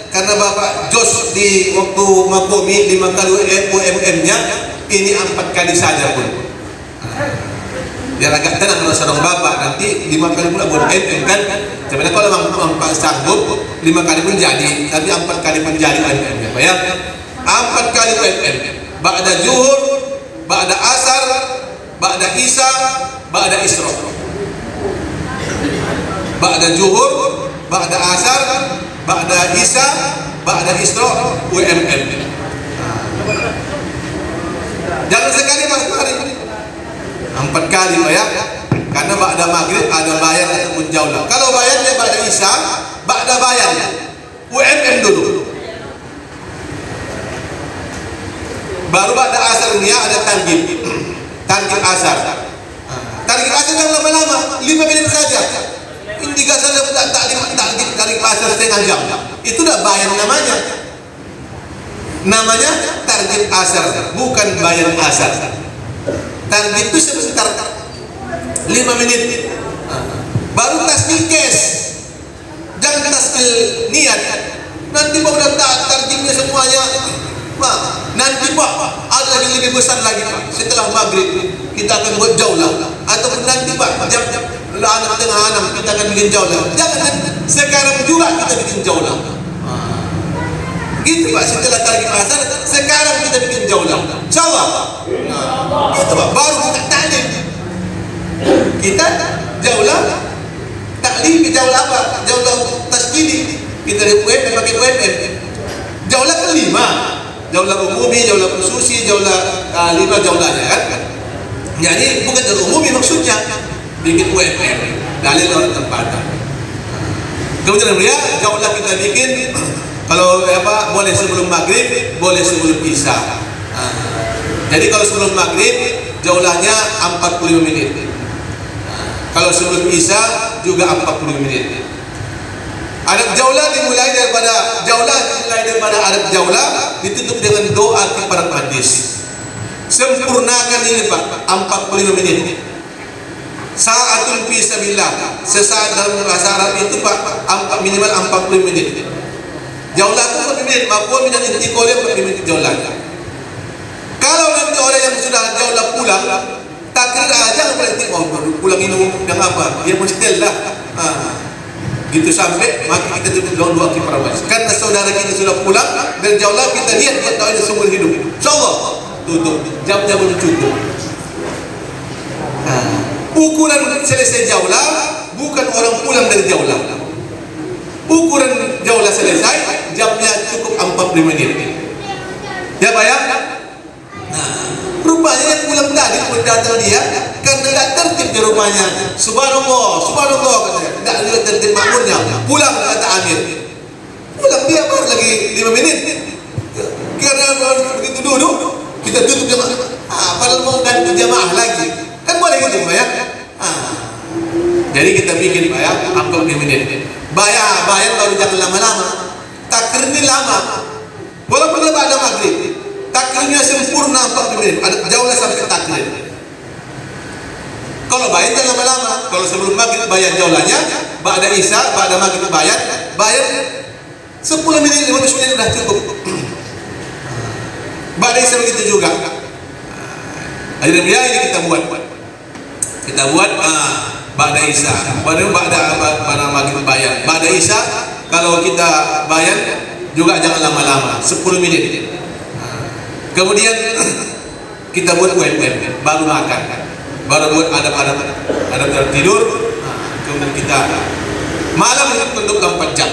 karena Bapak jos di waktu Makomi 5 kali UMM-nya, ini 4 kali saja pun. Biar agak tenang kalau seorang Bapak nanti 5 kali pula buat UMM kan. Sebenarnya kalau memang Pak sanggup 5 kali pun jadi, tapi 4 kali pun jadi UMM Pak ya. 4 kali UMM. Ba'da zuhur, ba'da asar, ba'da isya, ba'da isra. Ba'da zuhur, ba'da asar, ba'da isya, ba'da isra, UMM. Jangan sekali Mas hari 4 kali Pak ya. Karena ba'da maghrib ada bayan ataupun jaulah. Kalau bayannya ba'da isya, ba'da bayan UMM dulu. Baru ba'da asarnya ada targib. Targib asar. Targib asar yang lama-lama 5 menit saja. Ini gasar targib asar setengah jam. Itu dah bayan namanya. Namanya targib asar, bukan bayan asar. Targib itu sebentar 5 menit. Baru tasbih kes. Jangan tasbih niat. Nanti Pak udah targibnya semuanya. Nanti Pak ada lagi lebih besar lagi Pak. Setelah maghrib kita akan buat jaulah. Ataupun nanti Pak jam 6 tengah 6 kita akan bikin jaulah. Jangan sekarang juga kita bikin jaulah. Gitu Pak, setelah targib asar sekarang kita bikin jaulah. Insyaallah. Itu Pak, baru kita taklim. Kita jaulah taklim, jaulah apa? Jaulah tasjidi. Kita pakai UMM. Jaulah kelima. Jaulah umumi, jaulah khususi, jaulah 5 jaulahnya kan. Jadi bukan jaulah umumi maksudnya. Bikin UMM. Dalil orang tempatan. Kemudian ya, jaulah kita bikin kalau apa boleh sebelum maghrib, boleh sebelum isya. Jadi kalau sebelum maghrib jaulahnya 45 menit. Kalau sebelum isya juga 40 menit. Adab jaulah dimulai daripada adab jaulah ditutup dengan doa kepada hadis. Sempurnakan ini Pak, 45 menit. Sa'atun fi sabilillah, sesaat dalam bahasa Arab itu Pak, minimal 40 menit. Jaulah itu 40 menit, mafhum dan intiqal 40 menit jaulah. Kalau nanti orang yang sudah jaulah pulang, takrir aja berarti pulang ini yang apa? Ya mesti lah. Gitu sampai maka kita tutup doa kepada Allah. Karena saudara kita sudah pulang dan jaulah, kita lihat dia doa ini seumur hidup. Insyaallah tutup, jamnya belum cukup. Ukuran selesai jaulah bukan orang pulang dari jaulah. Ukuran jaulah selesai, jamnya cukup 40 menit. Ya Pak ya? Rupanya yang pulang tadi pun datang dia karena tidak tertib di rumahnya. Subhanallah, subhanallah katanya. Tidak juga tertib makmurnya. Pulang kata Amir. Pulang dia baru lagi 5 menit. Karena begitu duduk kita tutup jamaah. Padahal mau ganti jamaah lagi. Kan boleh gitu Pak ya? Jadi kita bikin Pak ya, 40 menit. Bayar baru jangan lama-lama. Takrir ini lama. Walaupun dia pada maghrib, takrirnya sempurna 40 menit. Jauhlah sampai takrir. Kalau bayar jangan lama-lama. Kalau sebelum maghrib bayar jaulahnya, ba'da isya, ba'da maghrib bayar 10 menit, 15 menit sudah cukup. Ba'da isya begitu juga. Akhirnya ini kita buat ba'da isya, ba'da maghrib bayar. Ba'da isya kalau kita bayar juga jangan lama-lama, 10 menit. Kemudian kita buat UMM, baru makan, baru buat adab tidur. Kemudian kita malam untuk 24 jam.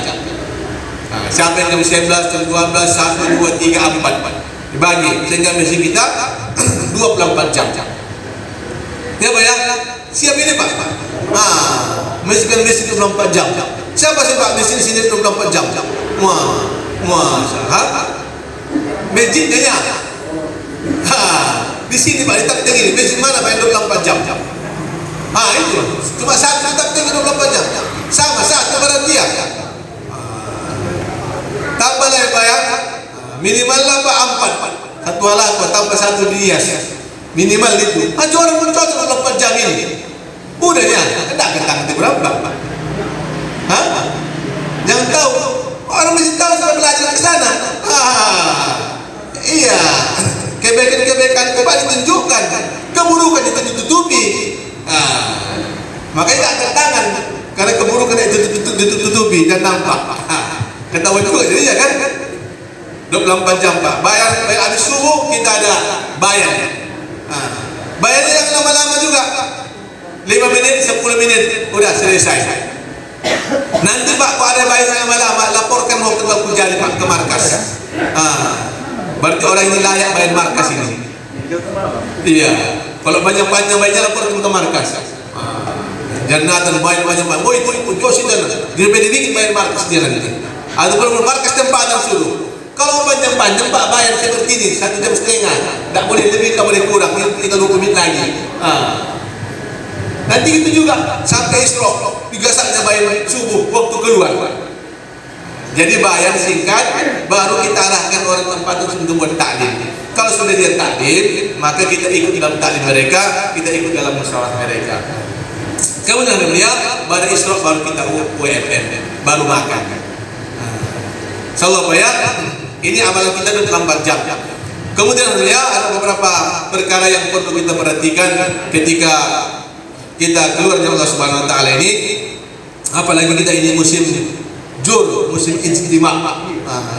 Siapa yang jam 11, jam 12, 1, 2, 3, 4 dibagi sehingga mesin kita 24 jam. Ya Pak ya? Siap ini Pak? Mesin 24 jam. Siapa sih Pak mesin sini 24 jam? Masjidnya ya? Di sini Pak, di Tapting ini. Masjid mana Pak yang 24 jam? Itu. Cuma satu di Tapting 24 jam. Sama, satu berarti ya. Tambah lah ya Pak ya. Minimal lah Pak 4. Satu halaqah tambah satu dihias. Minimal itu. Orang pun cocok 24 jam ini. Udah ya, tidak ketang itu berapa? Jangan tahu. Orang mesti tahu sudah belajar ke sana. Iya. Kebaikan-kebaikan itu Pak ditunjukkan. Keburukan itu ditutupi. Makanya tidak angkat tangan. Karena keburukan itu ditutupi dan nampak. Ketahuan juga jadi ya kan? 24 jam Pak. Bayar habis subuh kita ada bayar. Bayarnya yang lama-lama juga. 5 menit, 10 menit udah selesai. Nanti Pak kalau ada bayar yang lama-lama laporkan mau ke Pujari Pak ke markas. Berarti orang ini layak bayar markas ini. Iya. Kalau banyak-banyak bayarnya laporkan ke markas. Jannatan bayar banyak-banyak. Oh itu josi dan dia dikit bayar markas dia nanti. Atau kalau markas tempatan suruh. Kalau panjang-panjang Pak bayar seperti ini 1 jam setengah. Tak boleh lebih, tak boleh kurang. Tinggal 20 menit lagi. Nanti itu juga sampai isyraq digasaknya bayar subuh waktu keluar. Jadi bayar singkat, baru kita arahkan orang tempat untuk buat taklim. Kalau sudah dia taklim, maka kita ikut dalam taklim mereka, kita ikut dalam musyawarah mereka. Kemudian pada isyraq baru kita UMM, baru makan. Insyaallah Pak ya. Ini amalan kita 24 jam. Kemudian ada beberapa perkara yang perlu kita perhatikan ketika kita keluar dari Allah Subhanahu wa taala ini. Apalagi kita ini musim musim ijtima'.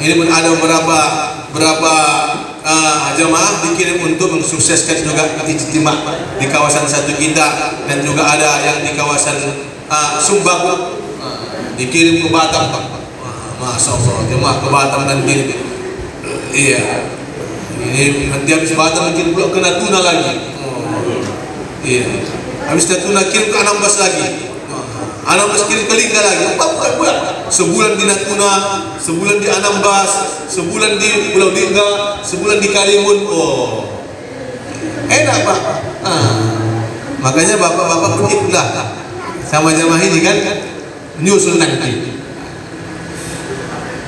Ini pun ada beberapa jamaah dikirim untuk mensukseskan juga ijtima' di kawasan satu kita, dan juga ada yang di kawasan Sumbawa dikirim ke Batam. Masya Allah, jemaah ke Batam dan kirim. Iya. Ini nanti habis Batam kirim pula ke Natuna lagi. Iya. Habis Natuna kirim ke Anambas lagi. Anambas kirim ke Lingga lagi. Apa bukan pula? Sebulan di Natuna, sebulan di Anambas, sebulan di Pulau Lingga, sebulan di Karimun. Oh, enak Pak. Makanya bapak-bapak pun ikutlah sama jamaah ini kan, menyusul nanti.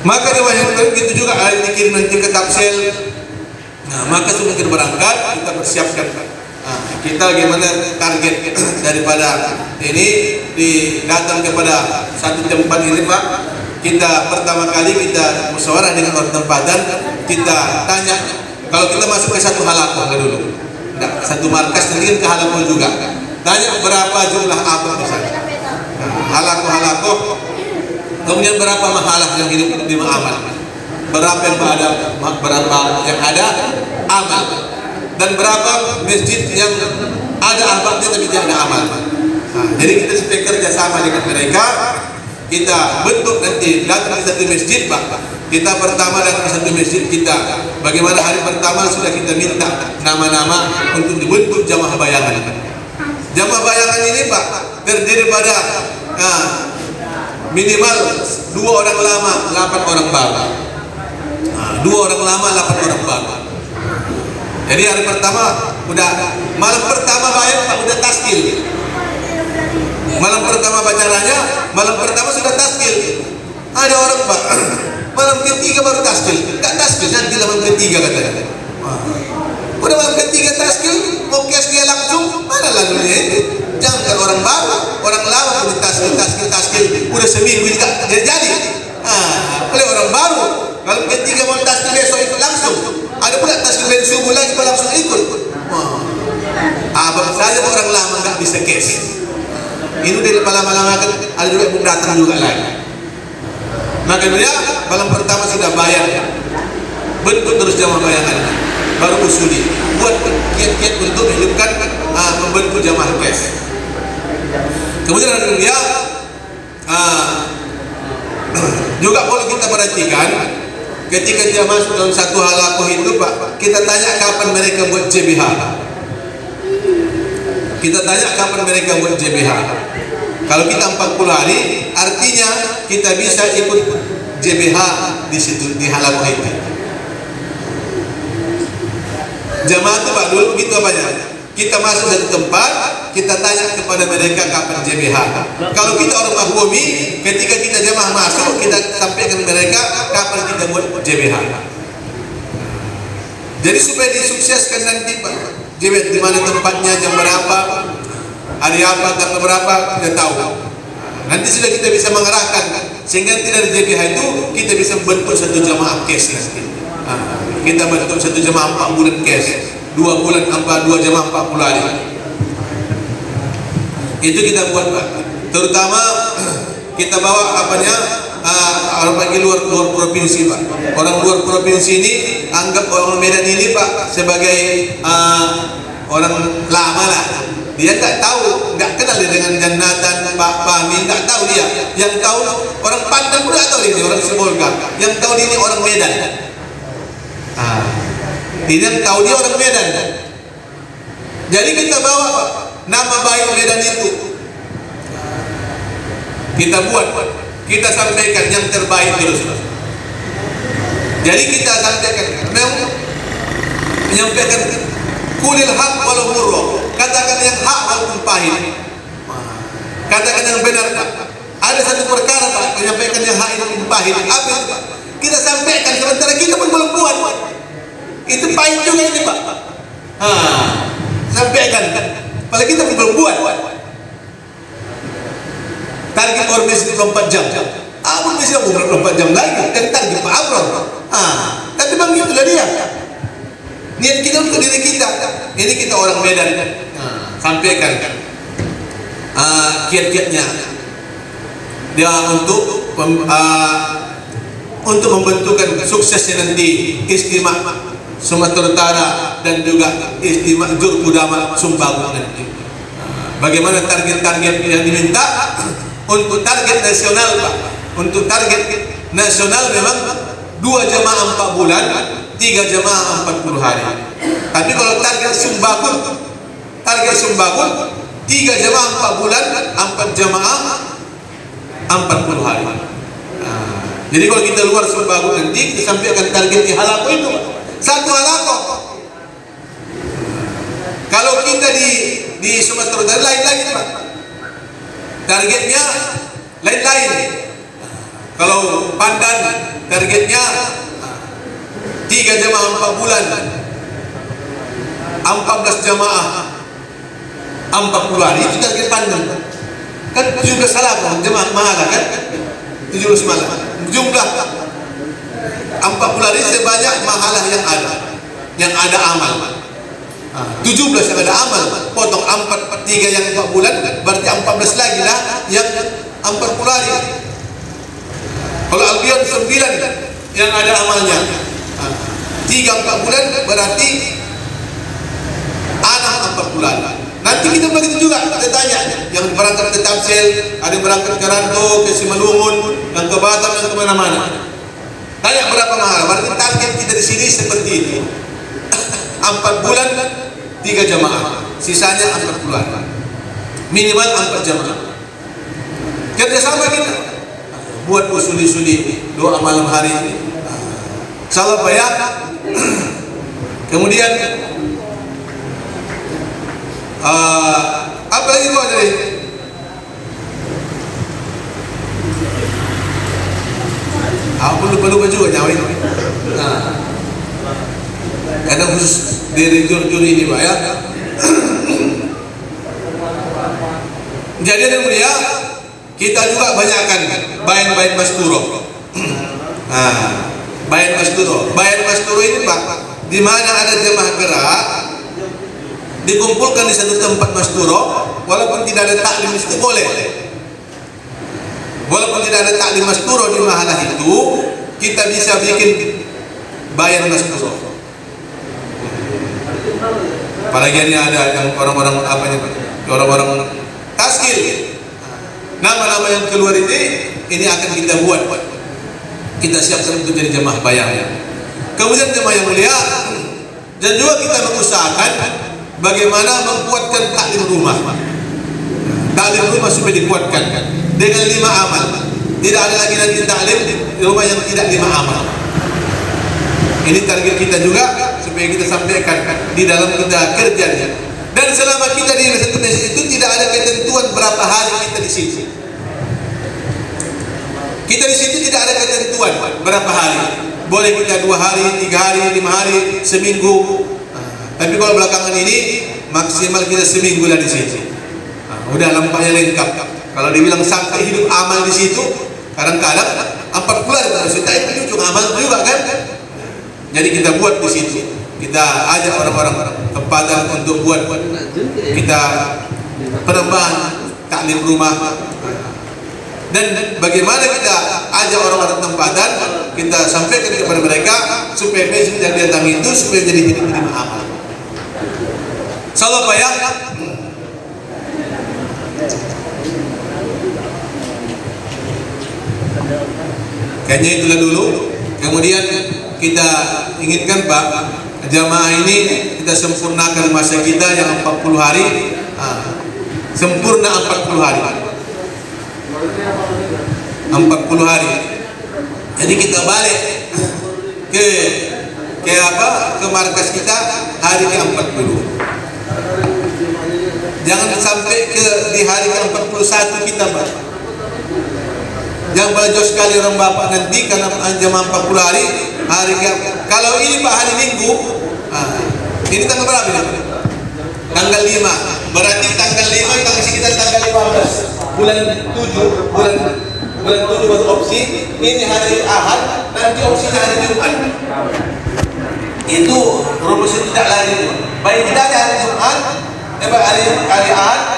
Maka diwahyukan gitu juga hari dikirim nanti ke Tapsel. Nah, maka sebelum kita berangkat kita persiapkan. Nah, kita bagaimana target daripada ini datang kepada satu tempat ini Pak. Kita pertama kali kita musyawarah dengan orang tempatan, kita tanya kalau kita masuk ke satu halakoh dulu. Nah, satu markas nanti kan ke halakoh juga. Tanya berapa jumlah abad di sana. Nah, halakoh. Kemudian berapa mahalah yang hidup di amal, berapa yang ada amal, dan berapa masjid yang ada abadnya tapi tidak ada amal. Nah, jadi kita supaya kerjasama dengan mereka, kita bentuk nanti datang ke satu masjid Pak. Kita pertama datang ke satu masjid kita, bagaimana hari pertama sudah kita minta nama-nama untuk dibentuk jamaah bayangan. Jamaah bayangan ini Pak terdiri pada minimal 2 orang lama, 8 orang baru. 2 orang lama, 8 orang baru. Jadi hari pertama udah malam pertama bayar Pak udah taskil. Malam pertama bacaranya, malam pertama sudah taskil. Ada orang Pak malam ketiga baru taskil. Tak taskil nanti malam ketiga katanya. Udah malam ketiga taskil, mau kes dia langsung mana lagunya itu? Jangan orang baru, orang lama udah taskil, udah seminggu juga jadi. Oleh orang baru, kalau ketiga mau taskil besok ikut langsung. Ada pula taskil dari subuh lagi langsung ikut. Abang saja orang lama nggak bisa kes. Ini udah lama-lama kan ada juga yang datang juga lagi. Makanya malam pertama sudah bayar, bentuk terus jamaah bayangan, baru usuli, buat kiat-kiat untuk hidupkan membentuk jamaah kes. Kemudian dia juga boleh kita perhatikan ketika dia masuk dalam satu halakoh itu Pak, kita tanya kapan mereka buat JBH. Kita tanya kapan mereka buat JBH. Kalau kita 40 hari, artinya kita bisa ikut JBH di situ di halakoh itu. Jamaah itu Pak dulu begitu apanya? Kita masuk satu tempat, kita tanya kepada mereka kapan JBH. Kalau kita orang mahbumi, ketika kita jamaah masuk, kita sampaikan mereka kapan kita buat JBH. Jadi supaya disukseskan nanti Pak, JBH di mana tempatnya, jam berapa, hari apa, tanggal berapa, kita tahu. Nanti sudah kita bisa mengarahkan, sehingga nanti dari JBH itu kita bisa bentuk satu jamaah kes nanti. Kita bentuk satu jamaah 4 bulan kes. 2 bulan 2 jamaah 40 hari. Itu kita buat Pak. Terutama kita bawa orang pergi luar provinsi Pak. Orang luar provinsi ini anggap orang Medan ini Pak sebagai orang lama lah. Dia tak tahu, nggak kenal dia dengan Jannatan, Pak Fahmi, nggak tahu dia. Yang tahu orang Padang pun nggak tahu dia orang Sibolga. Yang tahu dia ini orang Medan. Dia tahu dia orang Medan. Jadi kita bawa nama baik Medan itu, kita buat, kita sampaikan yang terbaik terus. Jadi kita sampaikan, menyampaikan kulil haq walau murra, katakan yang hak walaupun pahit, katakan yang benar Pak. Ada satu perkara Pak, menyampaikan yang hak walaupun pahit. Apa itu Pak? Kita sampaikan sementara kita pun belum buat. Itu pahit juga ini Pak. Sampaikan, apalagi kita belum buat. Target ormes 24 jam. Abang bisa 24 jam lagi. Kan target Pak Abang. Tapi bang itulah dia. Niat kita untuk diri kita. Ini kita orang Medan. Sampaikan kiat-kiatnya. Dia untuk membentukkan suksesnya nanti istimewa Sumatera Utara dan juga istimewa Jurkudama Sumbawa nanti. Bagaimana target-target yang diminta untuk target nasional Pak? Untuk target nasional memang 2 jamaah 4 bulan, 3 jamaah 40 hari. Tapi kalau target Sumbakun 3 jamaah 4 bulan, 4 jamaah 40 hari. Jadi kalau kita luar Sumbakun nanti kita sampaikan target di halakoh itu Pak. Satu halakoh. Kalau kita di Sumatera Utara lain lagi Pak. Targetnya lain-lain. Kalau Pandan targetnya 3 jamaah 4 bulan, 14 jamaah 40 hari, itu target pandang. Kan 17 salah jemaah mahala kan, 17 malam jumlah 40 hari sebanyak mahalah yang ada amal. 17 yang ada amal, potong 3 yang 4 bulan, berarti 14 lagi lah yang 40 hari. Kalau albion 9 yang ada amalnya, 3-4 bulan berarti anak 40 hari. Nanti kita begitu juga, kita tanya yang berangkat ke Tamsil, ada yang berangkat ke Ranto, ke Simalungun, yang ke Batam, yang ke mana-mana. Tanya berapa mahal, berarti target kita di sini seperti ini. 4 bulan 3 jamaah, sisanya 40 hari. Minimal 4 jamaah. Kerjasama kita, buat usuli-usuli doa malam hari ini. Insyaallah Pak ya. Kemudian apa lagi kau dari? Aku lupa juga nyawa ini. Kadang khusus dari juri ini Pak ya. Jadi yang mulia, kita juga banyakkan bayan-bayan masturo. Bayan masturo ini Pak, di mana ada jemaah gerak dikumpulkan di satu tempat masturo, walaupun tidak ada taklim itu boleh. Walaupun tidak ada taklim masturo di mahalah itu, kita bisa bikin bayan masturo. Apalagi ada yang orang-orang orang-orang taskil, nama-nama yang keluar ini akan kita buat. Kita siapkan untuk jadi jemaah bayan. Kemudian jemaah yang mulia, dan juga kita mengusahakan bagaimana membuatkan taklim rumah. Taklim rumah supaya dikuatkan dengan 5 amal. Tidak ada lagi nanti taklim di rumah yang tidak 5 amal. Ini target kita juga supaya kita sampaikan di dalam kita kerjanya. Dan selama kita di Indonesia itu tidak ada ketentuan berapa hari kita di sini. Kita di situ tidak ada ketentuan berapa hari. Boleh kita 2 hari, 3 hari, 5 hari, seminggu. Tapi kalau belakangan ini maksimal kita seminggu lah di situ. Udah nampaknya lengkap. Kalau dibilang sampai hidup amal di situ, kadang-kadang 4 bulan kita itu juga amal juga kan. Jadi kita buat di situ. Kita ajak orang-orang tempatan untuk buat kita penambahan taklim rumah. Dan bagaimana kita ajak orang-orang tempatan, kita sampaikan kepada mereka supaya besok yang datang itu supaya jadi hidup amal. Salah Pak ya. Kayaknya itulah dulu. Kemudian kita inginkan Pak, jamaah ini kita sempurnakan masa kita yang 40 hari. Sempurna 40 hari. 40 hari. Jadi kita balik ke markas kita hari ke-40. Jangan sampai di hari ke-41 kita Pak. Jangan belajar sekali orang bapak nanti karena jamaah 40 hari kalau ini Pak hari Minggu, ini tanggal berapa ini? Tanggal 5. Berarti tanggal 5 tanggal sekitar tanggal 15 bulan 7 baru opsi. Ini hari Ahad, nanti opsinya hari Jumat. Itu rumus itu tidak lari. Baik tidak ada hari Jumat, hari Ahad